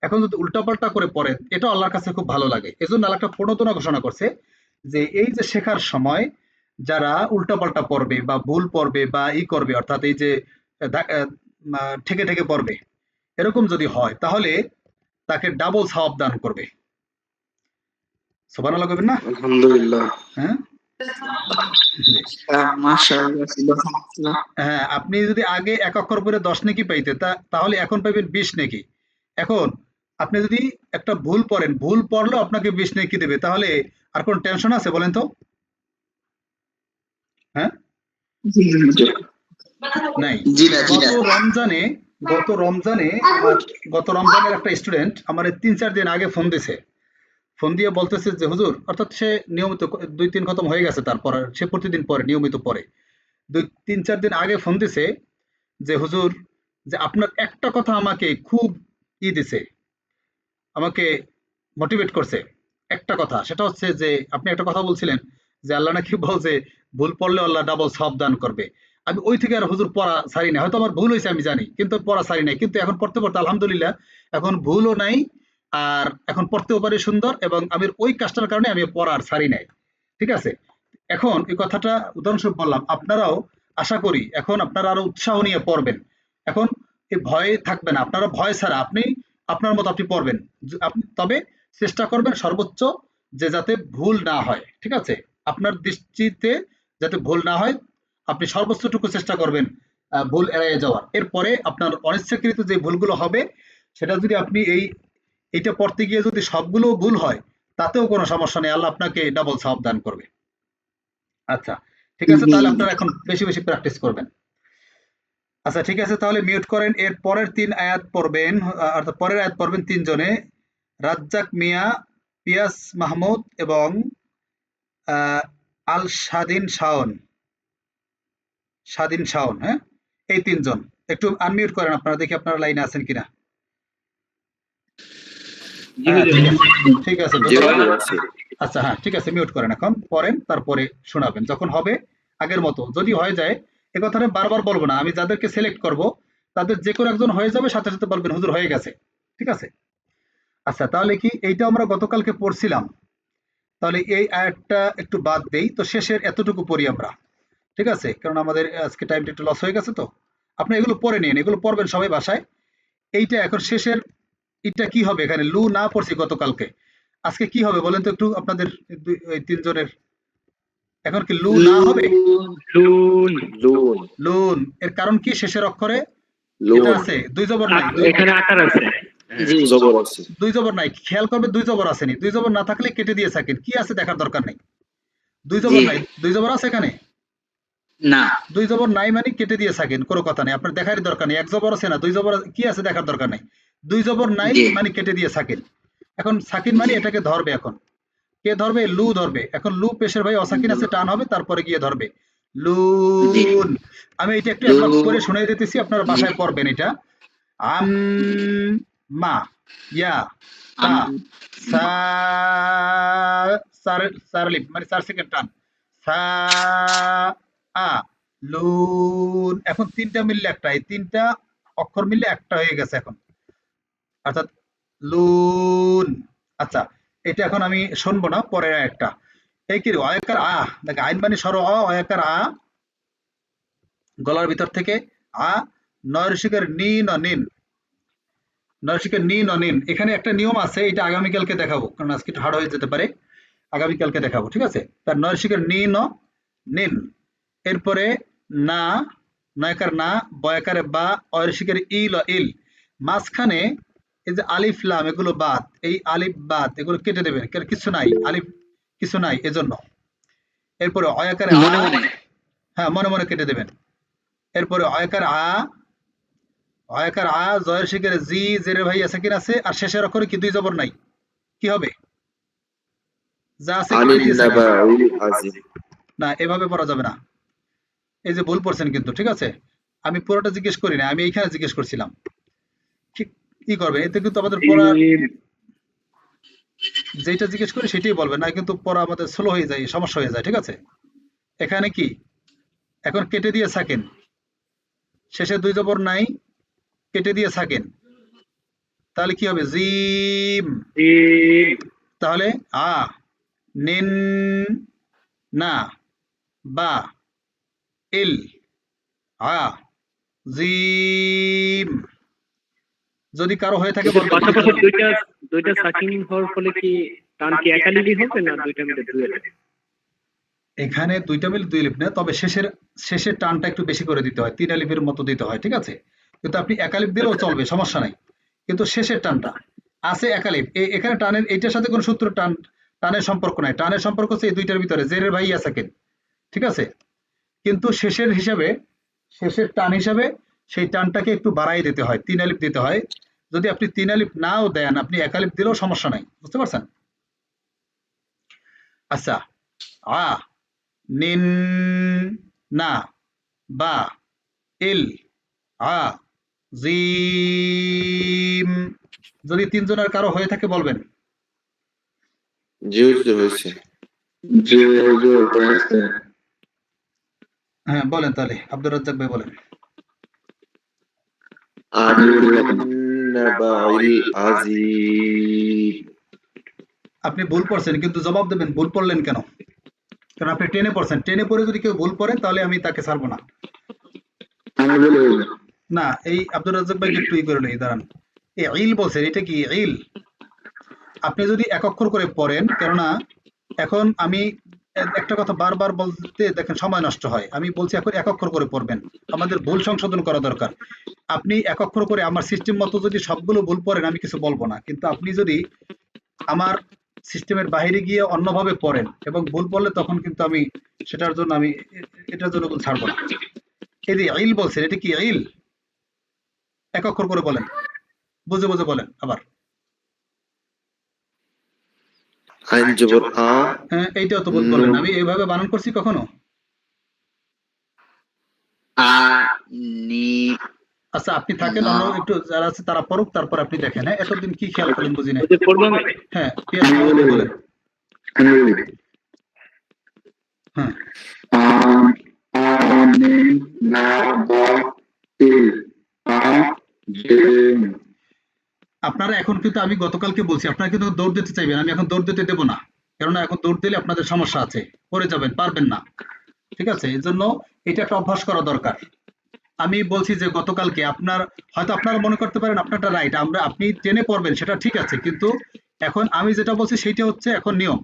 এখন যদি উল্টাপাল্টা করে পড়েন এটা আল্লাহর কাছে খুব ভালো লাগে, এজন্য আল্লাহ একটা প্রণোদনা ঘোষণা করছে যে এই যে শেখার সময় যারা উল্টাপাল্টা পড়বে বা ভুল পড়বে বা করবে অর্থাৎ এই যে ঠেকে পড়বে এরকম যদি হয় তাহলে তাকে ডাবল সওয়াব দান করবে। সুবহানাল্লাহ কইবেন না? আলহামদুলিল্লাহ। হ্যাঁ, জি। মাশাআল্লাহ, সুবহানাল্লাহ। হ্যাঁ, আপনি যদি আগে ১ অক্ষর পড়ে ১০ নেকি পাইতেন তাহলে এখন পাইবেন ২০ নেকি। এখন আপনি যদি একটা ভুল পড়েন, ভুল পড়লেও আপনাকে ২০ নেকি দেবে। তাহলে আর কোন টেনশন আছে বলেন তো? হ্যাঁ? জি হুজুর। নাই। জি না, জি না। গত রমজানে গত রমজানের একটা স্টুডেন্ট আমারে ৩-৪ দিন আগে ফোন দিছে। ফোন দিয়ে বলতেছে যে হুজুর, অর্থাৎ সে নিয়মিত ২-৩ খতম হয়ে গেছে তার পড়ার, সে প্রতিদিন পড়ে, নিয়মিত পড়ে। ৩-৪ দিন আগে ফোন দিছে যে হুজুর, যে আপনার একটা কথা আমাকে খুব দিছে, আমাকে মোটিভেট করছে একটা কথা, সেটা হচ্ছে যে আপনি একটা কথা বলছিলেন যে আল্লাহ নাকি বলছে ভুল পড়লে আল্লাহ ডাবল সওয়াব দান করবে। আমি ওই থেকে আর হুজুর পড়া ছাড়ি না, হয়তো আমার ভুল হয়েছে আমি জানি, কিন্তু পড়া ছাড়ি নাই, কিন্তু এখন পড়তে আলহামদুলিল্লাহ এখন ভুলও নাই, আর এখন পড়তেও পারি সুন্দর, এবং আমি ওই কাজটার কারণে আমি পড়ার ছাড়ি নাই, ঠিক আছে। এখন এই কথাটা উদাহরণস্বরূপ বললাম, আপনারাও আশা করি এখন আপনারা আরো উৎসাহ নিয়ে পড়বেন, এখন এই ভয় থাকবে না, আপনারা ভয় ছাড়া আপনি আপনার মতো আপনি পড়বেন, আপনি তবে চেষ্টা করবেন সর্বোচ্চ যে যাতে ভুল না হয়, ঠিক আছে, আপনার দৃষ্টিতে যাতে ভুল না হয় আপনি সর্বোচ্চটুকু চেষ্টা করবেন ভুল এড়িয়ে যাওয়ার, এরপরে আপনার অনিচ্ছাকৃত যে ভুলগুলো হবে সেটা যদি আপনি এইটা পড়তে গিয়ে যদি সবগুলো ভুল হয় তাতেও কোনো সমস্যা নেই, আল্লাহ আপনাকে ডাবল সওয়াব দান করবে। আচ্ছা, ঠিক আছে, তাহলে আপনারা এখন বেশি প্র্যাকটিস করবেন। আচ্ছা ঠিক আছে, তাহলে মিউট করেন, এর পরের ৩ আয়াত পড়বেন, অর্থাৎ পরের আয়াত পড়বেন ৩ জনে, রাজ্জাক মিয়া, পিয়াস মাহমুদ এবং আল স্বাধীন শাওন, হ্যাঁ, এই ৩ জন একটু আনমিউট করেন আপনারা, দেখি আপনারা লাইনে আছেন কিনা। হ্যাঁ ঠিক আছে জি ধন্যবাদ। হুজুর, আছি। আচ্ছা হ্যাঁ ঠিক আছে, মিউট করেন, এখন পড়েন তারপরে শোনাবেন যখন হবে, আগের মতো যদি হয়ে যায় এ কথাটা বারবার বলবো না, আমি যাদেরকে সিলেক্ট করব তাদের যে কোনো একজন হয়ে যাবে, সাথে সাথে বলবেন হুজুর হয়ে গেছে, ঠিক আছে। আচ্ছা তাহলে কি এইটা আমরা গতকালকে পড়ছিলাম, তাহলে এই আয়াতটা একটু বাদ দেই, তো শেষের এতটুকু পড়ি আমরা, ঠিক আছে, কারণ আমাদের আজকে টাইমটা একটু লস হয়ে গেছে, তো আপনি এগুলো পড়ে নিন, এগুলো পড়বেন সবাই বাসায়। এইটা এখন শেষের এটা কি হবে, এখানে লু না পড়ছি গতকালকে, আজকে কি হবে বলেন তো একটু আপনাদের ওই ৩ জনের, এখন কি লু না হবে? লুন। লুন। লুন, এর কারণ কি শেষের অক্ষরে এটা লুন। আছে, ২ জবর নাই, এখানে আকার আছে। জি। জবর আছে। ২ জবর নাই, খেয়াল করবে ২ জবর আসেনি, ২ জবর না থাকলে কেটে দিয়ে থাকেন, কি আছে দেখার দরকার নাই, ২ জবর নাই, ২ জবর আছে এখানে, না। ২ জবর নাই মানে কেটে দিয়ে থাকেন, কোনো কথা নেই, আপনার দেখার দরকার নেই, ১ জবর আছে না, ২ জবর কি আছে দেখার দরকার নাই, ২ জবর নাই মানে কেটে দিয়ে থাকেন, এখন সাকিন মানে এটাকে ধরবে, এখন কে ধরবে? লু ধরবে, এখন লু পেশের ভাই অসাকিন আছে, টান হবে তারপরে গিয়ে ধরবে লুন। আমি এটা একটু একবার করে শুনাই দিতেছি, আপনারা বাসায় পড়বেন এটা। আম মা ইয়া তা সা সার লিপ মানে ৪ সেকেন্ড টান, সা আ লুন লুন, এখন তিনটা মিললে একটা, এই তিনটা অক্ষর মিললে একটা হয়ে গেছে এখন, অর্থাৎ লুন। আচ্ছা, এটা এখন আমি শুনবো না, পরে একটা এই কি রে, অয়াকার আ, দেখ আইন মানে সর অয়াকার আ, গলার ভিতর থেকে আ, নয়রসিকের নি ন নিন, নয়রসিকের নি ন নিন। এখানে একটা নিয়ম আছে, এটা আগামীকালকে দেখাবো, কারণ আজকে একটু হার্ড হয়ে যেতে পারে, আগামীকালকে দেখাবো, ঠিক আছে। তার নয়রসিকের নি ন নিন, এরপরে না, নয়কার না, বয়াকারে বা, অয়রসিকের ইল ইল, মাঝখানে এই যে আলিফ লাম এগুলো বাদ, এই আলিফ বাদ এগুলো কেটে দেবেন, কারণ কিছু নাই, আলিফ কিছু নাই এজন্য। এরপরে অয়াকারে আ, হ্যাঁ মনে মনে কেটে দেবেন। এরপরে অয়াকার আ, অয়াকার আ, জয়ের শিখের জি, জেরের ভাই আছে কিনা আছে, আর শেষের অক্ষরে কি দুই জবর নাই, কি হবে? যা আছে কেটে দিয়েছেন না, এভাবে পড়া যাবে না, এই যে ভুল পড়ছেন কিন্তু, ঠিক আছে। আমি পুরোটা জিজ্ঞেস করি না, আমি এইখানে জিজ্ঞেস করছিলাম কি করবে, এতে কিন্তু আমাদের পড়া, যেটা জিজ্ঞেস করি সেটাই বলবেন, না কিন্তু পড়া আমাদের স্লো হয়ে যায়, সমস্যা হয়ে যায়, ঠিক আছে। এখানে কি এখন কেটে দিয়ে থাকেন, শেষে দুই জবর নাই, কেটে দিয়ে থাকেন, তাহলে কি হবে? জিম। তাহলে আ, নিন না, বা, ইল, আ, জিম। যদি কারো হয়ে থাকে বলবেন। পাশাপাশি দুইটা সাকিন হওয়ার ফলে কি টান কি একালিপি হবে না দুইটা মিলে দুই আলিফ? এখানে দুইটা মিল দুই আলিফ না, তবে শেষের টানটা একটু বেশি করে দিতে হয়, তিন আলিফের মতো দিতে হয়, ঠিক আছে। কিন্তু আপনি একালিফ দিলেও চলবে, সমস্যা নাই, কিন্তু শেষের টানটা আছে একালিফ। এখানে টানের এইটার সাথে কোনো সূত্র টানের সম্পর্ক নাই, টানের সম্পর্ক হচ্ছে এই দুইটার ভিতরে, জেরের ভাই সাকিন, ঠিক আছে। কিন্তু শেষের টান হিসাবে সেই টানটাকে একটু বাড়াই দিতে হয়, তিন আলিফ দিতে হয়। যদি আপনি তিন আলিফ নাও দেন, আপনি এক আলিফ দিলেও সমস্যা নাই, বুঝতে পারছেন? আচ্ছা, আ, নিন না, বা, ইল, আ, জিম। যদি তিনজনের কারো হয়ে থাকে বলবেন। জি হুজুর হয়েছে। হ্যাঁ বলেন, তাহলে আব্দুর রাজ্জাক ভাই বলেন। আপনি ভুল পড়ছেন, কিন্তু জবাব দেবেন ভুল পড়লেন কেন, কারণ আপনি টেনে পড়ছেন, টেনে পড়ে যদি কেউ ভুল পড়ে তাহলে আমি তাকে ছাড়বো না। না, এই আব্দুর রাজ্জাক ভাইকে একটু করে নেই, দাঁড়ান। ইল বলছেন, এটা কি ইল? আপনি যদি এক অক্ষর করে পড়েন, কেননা এখন আমি একটা কথা বারবার বলতে দেখেন সময় নষ্ট হয়, আমি বলছি এখন এক অক্ষর করে পড়বেন, আমাদের ভুল সংশোধন করা দরকার। আপনি এক অক্ষর করে আমার সিস্টেম মতো যদি সবগুলো ভুল পড়েন, আমি কিছু বলবো না, কিন্তু আপনি যদি আমার সিস্টেমের বাইরে গিয়ে অন্যভাবে পড়েন এবং ভুল পড়লে, তখন কিন্তু আমি সেটার জন্য এটার জন্য ছাড়বো না। এই যে ইল বলছেন, এটা কি ইল? এক অক্ষর করে বলেন, বুঝে বুঝে বলেন আবার। আইন জবর আ, হ্যাঁ, এইটাও তো বললেন, আমি এইভাবে বানান করছি কখনো? আচ্ছা, আপনি থাকেন, অন্য একটু যারা আছে তারা পড়ুক, তারপর আপনি দেখেন। হ্যাঁ, এতদিন কি খেয়াল করেন বুঝি নাই। হ্যাঁ, পিয়াস বলেন। হ্যাঁ, আপনারা এখন কিন্তু, আমি গতকালকে বলছি, আপনারা কিন্তু দৌড় দিতে চাইবেন, আমি এখন দৌড় দিতে দেবো না, কেননা এখন দৌড় দিলে আপনাদের সমস্যা আছে, পড়ে যাবেন, পারবেন না, ঠিক আছে। এই জন্য এটা একটা অভ্যাস করা দরকার। আমি বলছি যে গতকালকে হয়তো আপনারা মনে করতে পারেন আপনারটা রাইট, আপনি টেনে পড়বেন সেটা ঠিক আছে, কিন্তু এখন আমি যেটা বলছি সেইটা হচ্ছে এখন নিয়ম।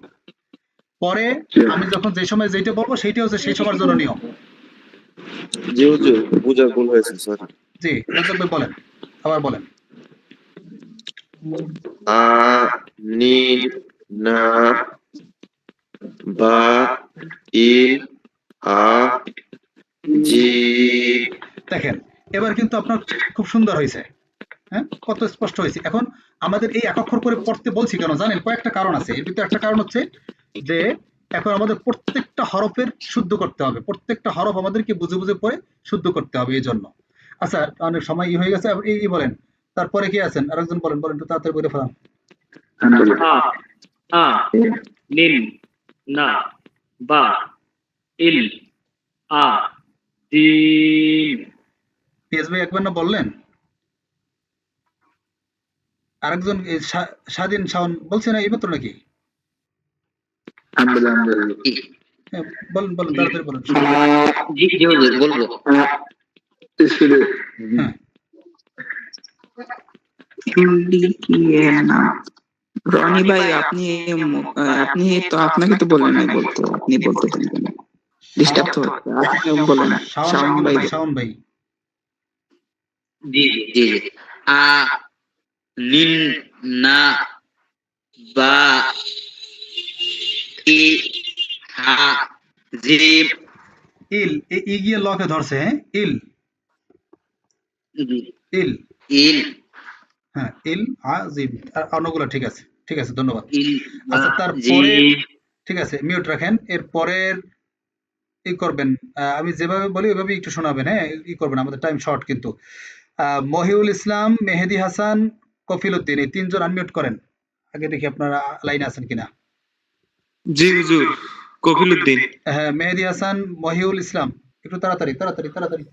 পরে আমি যখন যে সময় যেটা বলবো সেইটা হচ্ছে সেই সময়ের জন্য নিয়ম। জি হুজুর বুঝার ভুল হয়েছে স্যার। জি রাজ্জাক ভাই বলেন, আবার বলেন। আ, নিন না, বা, ইল, আ, জি। দেখেন, এবার কিন্তু আপনার খুব সুন্দর হয়েছে, হ্যাঁ, কত স্পষ্ট হয়েছে। এখন আমাদের এই এক অক্ষর করে পড়তে বলছি কেন জানেন? কয়েকটা কারণ আছে, এর ভিতরে একটা কারণ হচ্ছে যে এখন আমাদের প্রত্যেকটা হরফের শুদ্ধ করতে হবে, প্রত্যেকটা হরফ আমাদেরকে বুঝে বুঝে পড়ে শুদ্ধ করতে হবে, এই জন্য। আচ্ছা, অনেক সময় হয়ে গেছে, এই বলেন, তারপরে কি আছেন আরেকজন, বলেন একটু তাড়াতাড়ি বলে ফেলান। আ, নিন না, বা, ইল, আ, জিম। পিএস ভাই একবার না বললেন? আরেকজন স্বাধীন শাওন বলছে না এইমাত্র নাকি? হ্যাঁ, বলেন বলেন তাড়াতাড়ি বলেন। জি জি হুজুর বলবো। হ্যাঁ রনি ভাই আপনি আপনি তো আপনাকে তো বলেন নাই বলতে, আপনি বলতে দেন কেন? ডিস্টার্ব তো হচ্ছে। আপনি বলেন শাওন ভাই শাওন কি ভাই। বলবে? শাওন ভাই জি জি জি জি। আ নিন না বা ই হা জিম। ইল ই গিয়ে লকে ধরছে। হ্যাঁ ইল জি, ইল ইল হ্যাঁ ইল আজিম। আর অন্যগুলো ঠিক আছে, ঠিক আছে, ধন্যবাদ। ইল বা আচ্ছা জি। তারপরে ঠিক আছে, মিউট রাখেন। এর পরের ই করবেন, আমি যেভাবে বলি ওইভাবে একটু শোনাবেন। হ্যাঁ ই করবেন, আমাদের টাইম শর্ট কিন্তু। মহিউল ইসলাম, মেহেদি হাসান, কফিল উদ্দিন, এই তিনজন আনমিউট করেন। আগে দেখি আপনারা লাইনে আছেন কিনা। জি হুজুর, কফিল উদ্দিন। হ্যাঁ মেহেদি হাসান, মহিউল ইসলাম, একটু তাড়াতাড়ি তাড়াতাড়ি তাড়াতাড়ি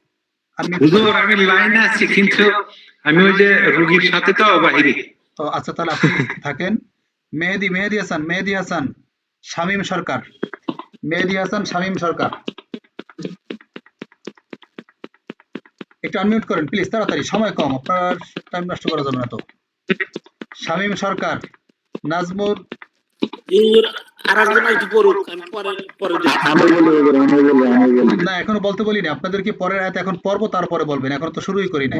আনমিউট করেন। হুজুর আমি লাইনে আছি, কিন্তু আমি ওই যে রোগীর সাথে তো বাইরে। ও আচ্ছা, তাহলে আপনি থাকেন। মেহেদি হাসান, মেহেদি হাসান, শামীম সরকার, মেহেদি হাসান, শামীম সরকার, একটু আনমিউট করেন প্লিজ, তাড়াতাড়ি, সময় কম, আপনার টাইম নষ্ট করা যাবে না তো। শামীম সরকার, নাজমুল। না এখনো বলতে বলিনি আপনাদেরকে, পরের আয়াত এখন পড়বো তারপরে বলবেন, এখন তো শুরুই করি নাই।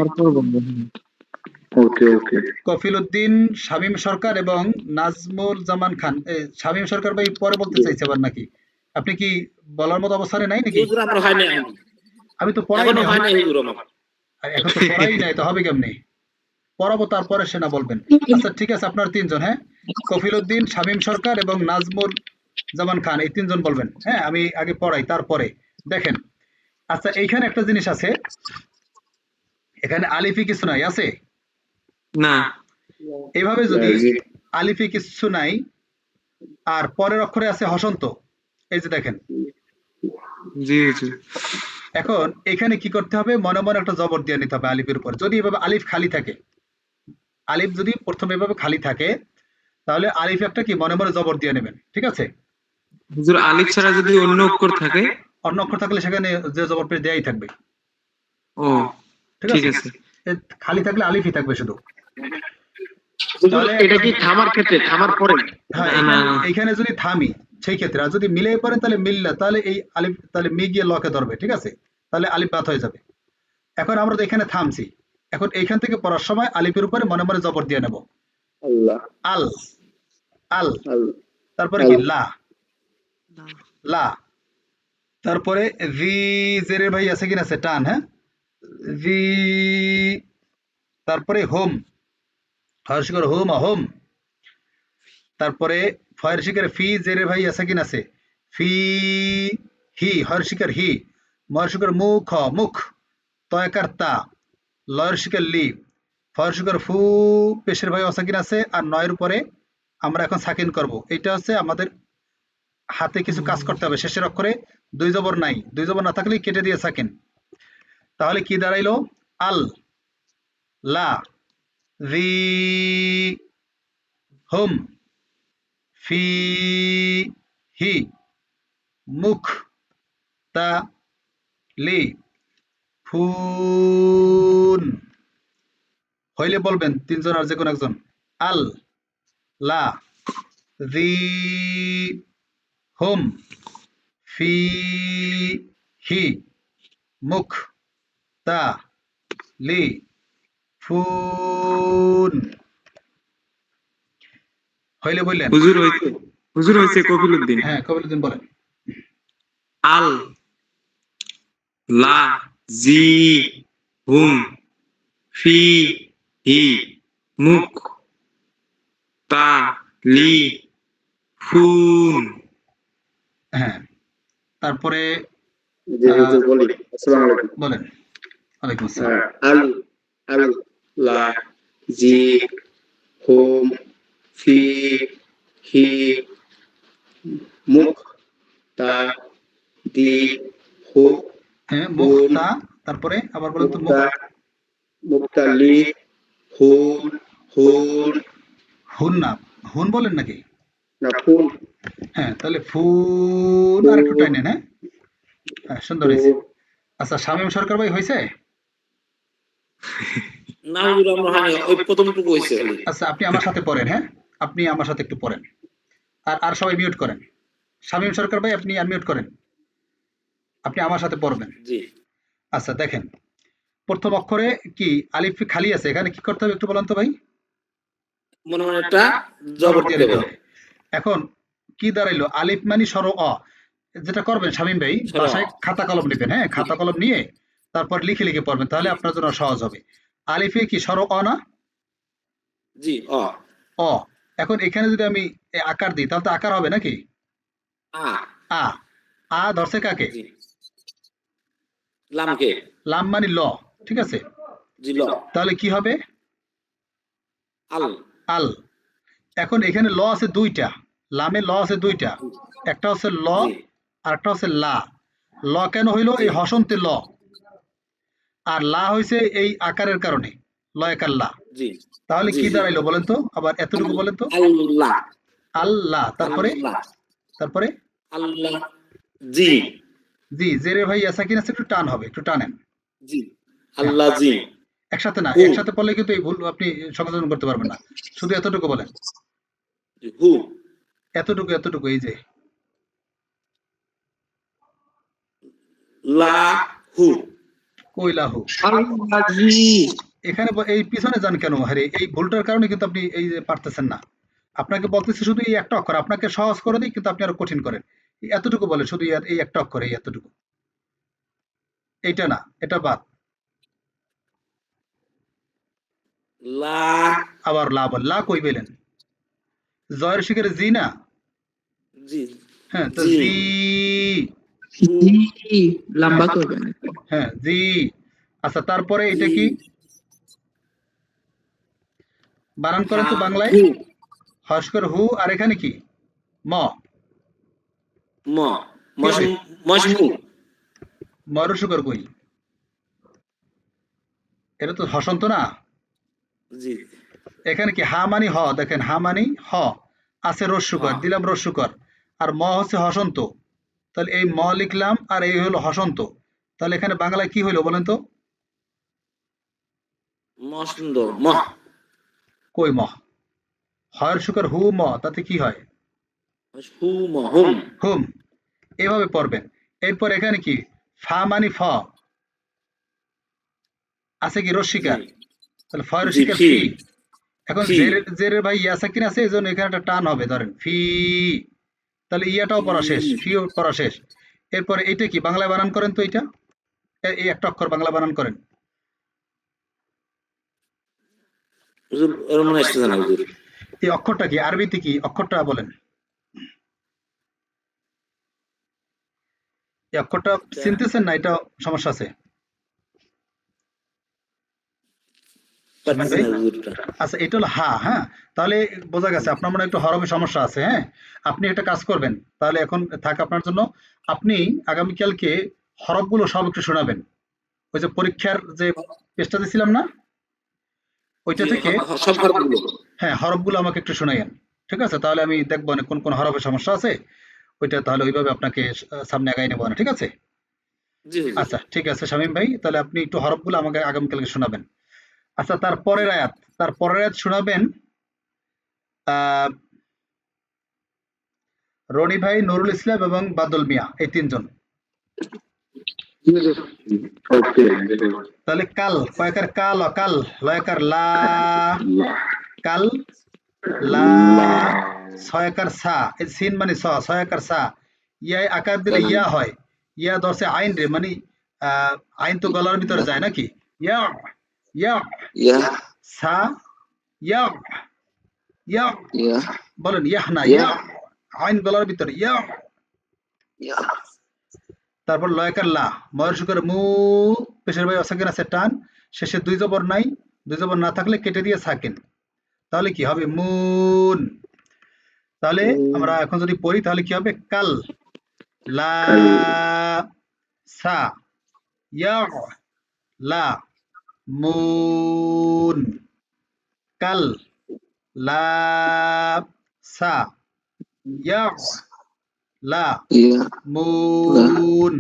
ওকে ওকে। কফিল উদ্দিন, শামীম সরকার এবং নাজমুল জামান খান। শামীম সরকার ভাই পরে বলতে চাইছে আবার নাকি? আপনি কি বলার মতো অবস্থানে নাই নাকি? আমি তো পড়াই নাই, এখন তো পড়াই নাই, তো হবে কেমনি? পড়াবো তারপরে সেনা বলবেন। আচ্ছা ঠিক আছে, আপনার তিনজন, হ্যাঁ কফিল উদ্দিন, শামীম সরকার এবং নাজমুল জামান খান, এই তিনজন বলবেন। হ্যাঁ আমি আগে পড়াই তারপরে দেখেন। আচ্ছা এইখানে একটা জিনিস আছে, এখানে আলিফি কিছু নাই, আছে? না। এইভাবে যদি আলিফি কিছু নাই আর পরের অক্ষরে আছে হসন্ত, এই যে দেখেন। জি হুজুর। এখন এখানে কি করতে হবে, মনে মনে একটা জবর দিয়ে নিতে হবে আলিফের উপর। যদি এভাবে আলিফ খালি থাকে, আলিফ যদি প্রথমে এভাবে খালি থাকে, তাহলে আলিফ একটা কি মনে মনে জবর দিয়ে নেবেন, ঠিক আছে? হুজুর আলিফ ছাড়া যদি অন্য অক্ষর থাকে? অন্য অক্ষর থাকলে সেখানে যে জবর পেশ দেয়াই থাকবে। ও ঠিক আছে, খালি থাকলে আলিফই থাকবে শুধু। তাহলে এটা কি থামার ক্ষেত্রে, থামার পরে? হ্যাঁ এইখানে যদি থামি সেই ক্ষেত্রে, আর যদি মিলে পড়েন তাহলে মিললা, তাহলে এই আলিফ তাহলে মি গিয়ে লকে ধরবে, ঠিক আছে? তাহলে আলিফ বাদ হয়ে যাবে। এখন আমরা তো এখানে থামছি, এখন এইখান থেকে পড়ার সময় আলিফের উপরে মনে মনে জবর দিয়ে নেব। আল্লাহ আল আল, আল্লাহ। তারপরে কি লা লা, তারপরে ভি জেরের ভাই আছে কিনা, আছে টান, হ্যাঁ ভি, তারপরে হোম, হর্ষিকর হোম হোম, তারপরে ফয়ের শিকার ফি জেরের ভাই আছে কিনা, আছে ফি, হি হর্ষিকার হি, মহর্ষিকর মুখ মুখ, তয়কার তা, লয়ের শিকার লি, ফয়ের শিকার ফু, পেশের ভাই আছে কিনা, আছে। আর নয়ের উপরে আমরা এখন সাকিন করব। এটা হচ্ছে আমাদের হাতে কিছু কাজ করতে হবে, শেষের অক্ষরে দুই জবর নাই, দুই জবর না থাকলে কেটে দিয়ে সাকিন। তাহলে কি দাঁড়াইলো, আল লা রি হুম ফি হি মুখ তা লি ফুন। হইলে বলবেন তিনজন আর যে কোনো একজন। আল লা রি হুম ফি হি মুখ তা লি ফুন। হইলে বললেন। হুজুর হইছে কফিল উদ্দিন। হ্যাঁ কবির উদ্দিন বলেন। আল লা জি হুম ফি হি মুখ তা লি ফুন। হ্যাঁ তারপরে জি হুজুর বলি। আসসালামু আলাইকুম। বলেন। ওয়ালাইকুম আসসালাম। আল আল লা জি হুম ফি হি মুখ তা দি হু হ্যাঁ মুক্তা, তারপরে আবার বলেন তো মুক্তালি হুন হুন হুন না, হুন বলেন নাকি? না ফুল হ্যাঁ তাহলে ফুন আর একটু টাইনেন। হ্যাঁ হ্যাঁ সুন্দর হয়েছে। আচ্ছা শামীম সরকার ভাই হয়েছে? না হুজুর, আমরা হয়নি, ওই প্রথমটুকু হয়েছে খালি। আচ্ছা আপনি আমার সাথে পড়েন। হ্যাঁ আপনি আমার সাথে একটু পড়েন। আর আর সবাই মিউট করেন। শামীম সরকার ভাই আপনি আনমিউট করেন, আপনি আমার সাথে পড়বেন। জি, আচ্ছা দেখেন, প্রথম অক্ষরে কি আলিফ খালি আছে, এখানে কি করতে হবে একটু বলেন তো ভাই? মনে মনে একটা জবর জবর দিয়ে দিতে দিতে হবে। হবে। এখন কি দাঁড়াইলো, আলিফ মানে সর অ। যেটা করবেন শামীম ভাই, সর অ। বাসায় খাতা কলম নেবেন। হ্যাঁ খাতা কলম নিয়ে তারপর লিখে লিখে পড়বেন, তাহলে আপনার জন্য সহজ হবে। আলিফে কি সর অ না? জি, অ। অ। এখন এখানে যদি আমি আকার দিই তাহলে তো আকার হবে নাকি? আ। আ। আ ধরছে কাকে? জি, লামকে। লাম মানে ল, ঠিক আছে। জি, ল। তাহলে কি হবে? আল। আল। এখন এখানে ল আছে দুইটা, লামে ল আছে দুইটা, একটা হচ্ছে ল জি, আর একটা হচ্ছে লা। ল কেন হইলো? জি, এই হসন্তে ল। আর লা হইছে এই আকারের কারণে, লয়কার লা। জি, তাহলে জি, কি জি। দাঁড়াইলো বলেন তো, আবার এতটুকু বলেন তো। আল্লাহ। আল্লাহ, তারপরে আল্লাহ। তারপরে আল্লাহ। জি, জি, জেরে ভাই সাকিন আছে, একটু টান হবে, একটু টানেন। জি। হ্যাঁ আল্লাহ জি। একসাথে না, হু। একসাথে পড়লে কিন্তু এই ভুল আপনি সংশোধন করতে পারবেন না। শুধু এতটুকু বলেন, জি, হু। এতটুকু এতটুকু, এই যে লা হু। কৈলাহু। আল্লাহ জি। এখানে এই পিছনে যান কেন? আরে এই ভুলটার কারণে কিন্তু আপনি এই যে পারতেছেন না। আপনাকে বলতেছি শুধু এই একটা অক্ষর, আপনাকে সহজ করে দিই কিন্তু আপনি আরো কঠিন করেন। এই এতটুকু বলে শুধু এই একটা অক্ষর, এই এতটুকু, এইটা না, এটা বাদ। লা। আবার লা বল, লা কই পেলেন? জয়ের শিখের জি না? জি, হ্যাঁ তো জি। জি। হু। জি লম্বা করবেন একটু। হ্যাঁ জি। আচ্ছা তারপরে এটা জি। কি? বানান করেন হা। তো বাংলায়। হু। হস্কর হু, আর এখানে কি? ম। ম। কি হবে? মশমু। মরশুকর কই? এটা তো হসন্ত না। জি। এখানে কি হা মানি হ, দেখেন হা মানি হ, আছে রস্যুকর, হ। দিলাম রস্যুকর, আর ম হচ্ছে হসন্ত। তাহলে এই ম লিখলাম আর এই হলো হসন্ত। তাহলে এখানে বাংলায় কি হইলো বলেন তো? মসন্দ। মহ। কই ম? হয়ের শুকর হু ম, তাতে কি হয়? হু ম হুম। হুম। এভাবে পড়বেন। এরপর এখানে কি? ফা মানি ফ, আছে কি জি, রস্যিকার, তাহলে ফয় জি, রস্যিকার ফি। ফি। এখন ফি। জেরের ভাই ইয়াসাকিন আছে, এই জন্য এখানে একটা টান হবে, ধরেন ফি। তাহলে ইয়াটাও ফি। পড়া শেষ, ফিও পড়া শেষ। এরপরে এইটা কি বাংলায় বানান করেন তো, এইটা এই একটা অক্ষর বাংলা বানান করেন। হুজুর, এর মনে আসতেছে না হুজুর। এই অক্ষরটা কি আরবিতে, কি অক্ষরটা বলেন? এই অক্ষরটা এটা চিনতেছেন না? এটা সমস্যা আছে শামীম পারতেছি ভাই। না হুজুরটা। আচ্ছা এটা হলো হা। হ্যাঁ তাহলে বোঝা গেছে আপনার মনে হয় একটু হরফে সমস্যা আছে। হ্যাঁ আপনি একটা কাজ করবেন, তাহলে এখন থাক আপনার জন্য। আপনি আগামীকালকে হরফগুলো সব একটু শোনাবেন। ওই যে পরীক্ষার যে পেজটা দিয়েছিলাম না, ওইটা জি, থেকে সব হরফগুলো। হ্যাঁ হরফগুলো আমাকে একটু শোনাইয়েন। ঠিক আছে, তাহলে আমি দেখবো না কোন কোন হরফে সমস্যা আছে, ওইটা তাহলে ওইভাবে আপনাকে সামনে আগাই নেবো না, ঠিক আছে? জি হুজুর। আচ্ছা ঠিক আছে শামীম ভাই, তাহলে আপনি একটু হরফগুলো আমাকে আগামীকালকে শোনাবেন। আচ্ছা তার পরের আয়াত শোনাবেন আহ রনি ভাই, নুরুল ইসলাম এবং বাদল মিয়া, এই তিনজন। ওকে তাহলে কাল, কয়েকার কাল, অকাল, লয়কার লা, কাল লা, ছয়কার সা, এই সিন মানে স, ছয়কার সা, ইয়ায় আকার দিলে ইয়া হয়। ইয়া ধরছে আইন রে, মানে আইন তো গলার ভিতরে যায় নাকি? ইয়া, ইয়া, ইয়া। সা, ইয়া, ইয়া, ইয়া। বলেন ইয়াহ না, ইয়া। ইয়া, আইন গলার ভিতরে ইয়া। ইয়া। তারপর লয়কার লা, ময়ের শুকর মু, পেশের ভাই অসাকিন আছে টান, শেষে দুই জবর নাই, দুই জবর না থাকলে কেটে দিয়ে সাকিন, তাহলে কি হবে? মুন। তাহলে আমরা এখন যদি পড়ি তাহলে কি হবে? কাল লা, সা, ইয়া লা মুন কাল লা সা ইয়া লা ইয়া মুন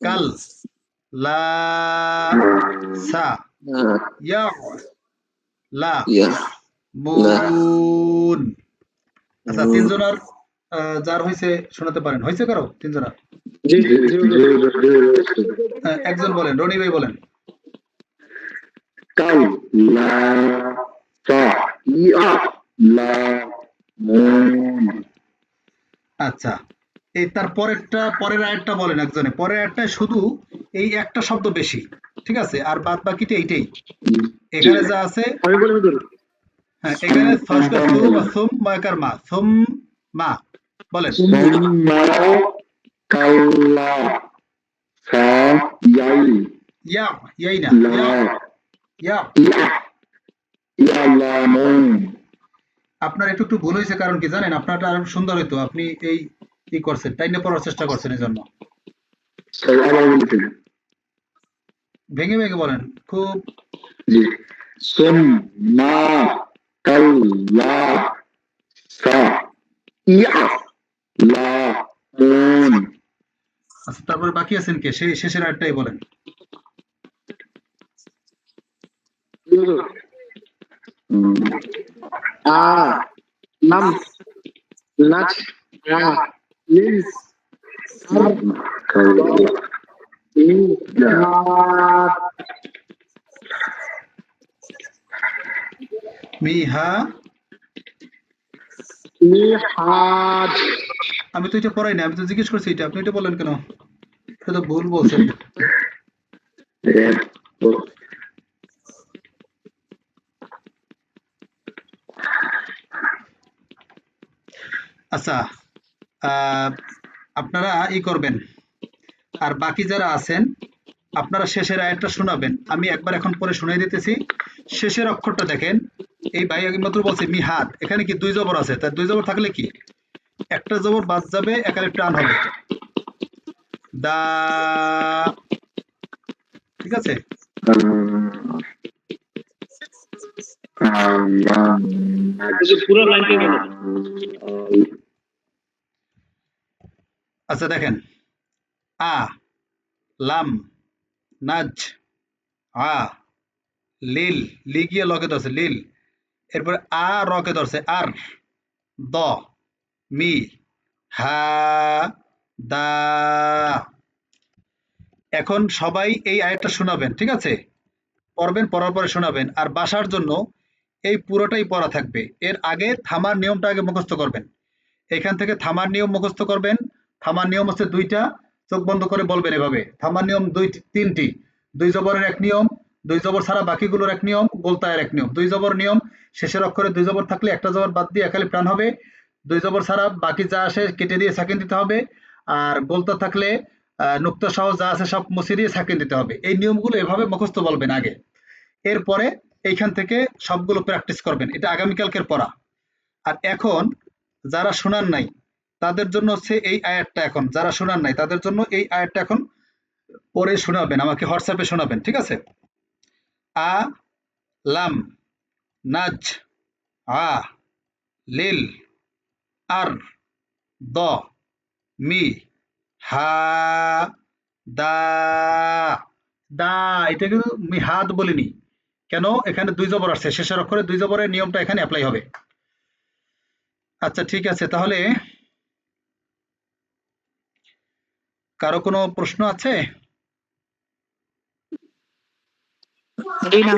কাল লা সা ইয়া লা ইয়া মুন। আচ্ছা তিনজনের যার হয়েছে শোনাতে পারেন, হয়েছে কারো তিনজনের? জি জি জি হুজুর। একজন বলেন, রনি ভাই বলেন। কাল লা সা ইয়া লা মুন। আচ্ছা এই তার পরের আয়াতটা বলেন একজনে। পরের আয়াতটায় শুধু এই একটা শব্দ বেশি, ঠিক আছে, আর বাদ বাকিটা এইটাই। এখানে যা আছে, আমি বলি হুজুর, হ্যাঁ এখানে ফার্স্ট সুম আর সুম মাকার মা সুম মা বলেন। সুম্মা কাল্লা সা ইয়াই ইয়া ইয়াই না লা ইয়া ইয়া ইয়ালামুন। আপনার একটু ভুল হয়েছে, কারণ কি জানেন, আপনারটা আরো সুন্দর হইতো, আপনি এই কি করছেন, টাইনে পড়ার চেষ্টা করছেন, এই জন্য আবার বলতেন। ভেঙে ভেঙে বলেন খুব। জি সুম্মা কাল্লা সা ইয়ালামুন। আচ্ছা তারপরে বাকি আছেন কে, সেই শেষের আয়াতটাই বলেন। আ নাম নাচ লিল মিহা মিহাদ। আমি তো এটা পড়াই না, আমি তো জিজ্ঞেস করছি এটা, আপনি এটা বলেন কেন? এটা তো ভুল বলছেন। আচ্ছা আপনারা ই করবেন, আর বাকি যারা আছেন আপনারা শেষের আয়াতটা শোনাবেন। আমি একবার এখন পরে শুনাই দিতেছি। শেষের অক্ষরটা দেখেন, এই ভাই মাত্র বলছে মিহাদ, এখানে কি দুই জবর আছে, তার দুই জবর থাকলে কি একটা জবর বাদ যাবে, একারে টান হবে, দা, ঠিক আছে? পুরো লাইনটাই বলো। আচ্ছা দেখেন, আ লাম নাজ আ লিল, লি গিয়ে লকে ধরছে লিল, এরপরে আ রকে ধরছে আর, দ মি হা দা। এখন সবাই এই আয়াতটা শোনাবেন, ঠিক আছে? পড়বেন, পড়ার পরে শোনাবেন। আর বাসার জন্য এই পুরোটাই পড়া থাকবে। এর আগে থামার নিয়মটা আগে মুখস্থ করবেন। এখান থেকে থামার নিয়ম মুখস্থ করবেন। থামার নিয়ম হচ্ছে দুইটা, চোখ বন্ধ করে বলবেন এভাবে। থামার নিয়ম তিনটি, দুই জবরের এক নিয়ম, দুই জবর ছাড়া বাকিগুলোর এক নিয়ম, গোলতায়ের এক নিয়ম। দুই জবর নিয়ম, শেষের অক্ষরে দুই জবর থাকলে একটা জবর বাদ দিয়ে একালি প্রাণ হবে। দুই জবর ছাড়া বাকি যা আসে কেটে দিয়ে সাকিন দিতে হবে। আর গোলতা থাকলে নুক্তা সহ যা আছে সব মুছে দিয়ে সাকিন দিতে হবে। এই নিয়মগুলো এভাবে মুখস্থ বলবেন আগে। এরপরে এইখান থেকে সবগুলো প্র্যাকটিস করবেন। এটা আগামীকালকের পড়া। আর এখন যারা শোনার নাই তাদের জন্য হচ্ছে এই আয়াতটা, এখন যারা শোনার নাই তাদের জন্য এই আয়াতটা এখন পরে শোনাবেন, আমাকে হোয়াটসঅ্যাপে শোনাবেন, ঠিক আছে? আ লাম নাজ আ লিল আর দ মি হা দা। দা এটা কিন্তু মিহাদ বলিনি, কেন? এখানে দুই জবর আছে, শেষের অক্ষরে দুই জবরের নিয়মটা এখানে অ্যাপ্লাই হবে। আচ্ছা ঠিক আছে, তাহলে কারো কোনো প্রশ্ন আছে? এই না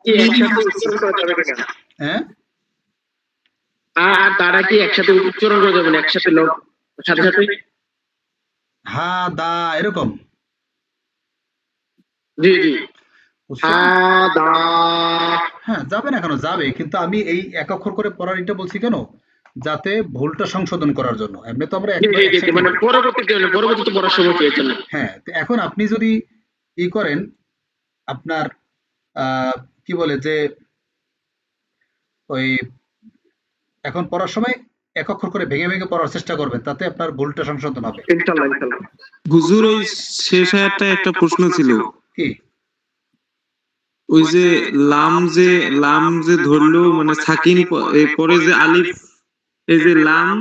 কি একসাথে উচ্চারণ করা যাবে কিনা? হ্যাঁ আর তারা কি একসাথে উচ্চারণ করা যাবে না, একসাথে লোক সাথে সাথে? হা দা এরকম জি জি। উচ্চারণ? হ্যাঁ যাবে না কেন, যাবে, কিন্তু আমি এই এক অক্ষর করে পড়ার এটা বলছি কেন, যাতে ভুলটা সংশোধন করার জন্য। এমনি তো আমরা জি জি জি, মানে পরবর্তীতে পড়ার সময় পেয়েছে না। হ্যাঁ তো এখন আপনি যদি ই করেন, আপনার কি বলে যে ওই এখন পড়ার সময় এক অক্ষর করে ভেঙে ভেঙে পড়ার চেষ্টা করবেন, তাতে আপনার ভুলটা সংশোধন হবে। ইনশাআল্লাহ ইনশাআল্লাহ। হুজুর ওই শেষ আয়াতটা একটা প্রশ্ন ছিল, কি ওই যে লাম যে ধরলো মানে সাকিন পরে যে আলিফ, এই যে লাম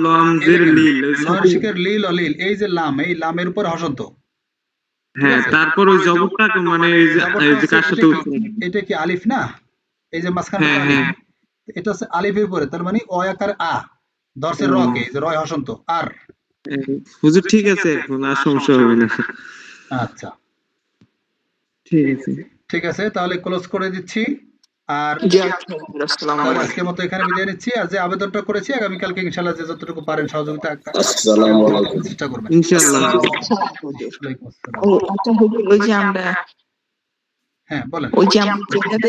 লম জের লিল, ওই লয়ের সাকিন- শিখের লিল অলিল, এই যে লাম, এই লামের উপর হসন্ত। হ্যাঁ, তারপর ওই জবরটা মানে এই যে কার সাথে এটা কি আলিফ না? এই যে মাঝখানে হ্যাঁ, আলিফ, হ্যাঁ। এটা হচ্ছে আলিফের উপরে, তার মানে অ আকার আ, দর্শের র কে, এই যে রয় হসন্ত আর। হুজুর ঠিক আছে, এখন আর সমস্যা হবে না। আচ্ছা ঠিক আছে। ঠিক আছে, তাহলে ক্লোজ করে দিচ্ছি। আর জি আসসালামু তাহলে আলাইকুম। আজকের মতো এখানে বিদায় নিচ্ছি। আর যে আবেদনটা করেছি, আগামীকালকে ইনশাআল্লাহ যে যতটুকু পারেন সহযোগিতা আসসালামু আলাইকুম। চেষ্টা করবেন। ইনশাআল্লাহ। ওয়ালাইকুম আসসালাম। ও আচ্ছা হুজুর, ওই যে আমরা হ্যাঁ বলেন। ওই যে আমরা যেটাতে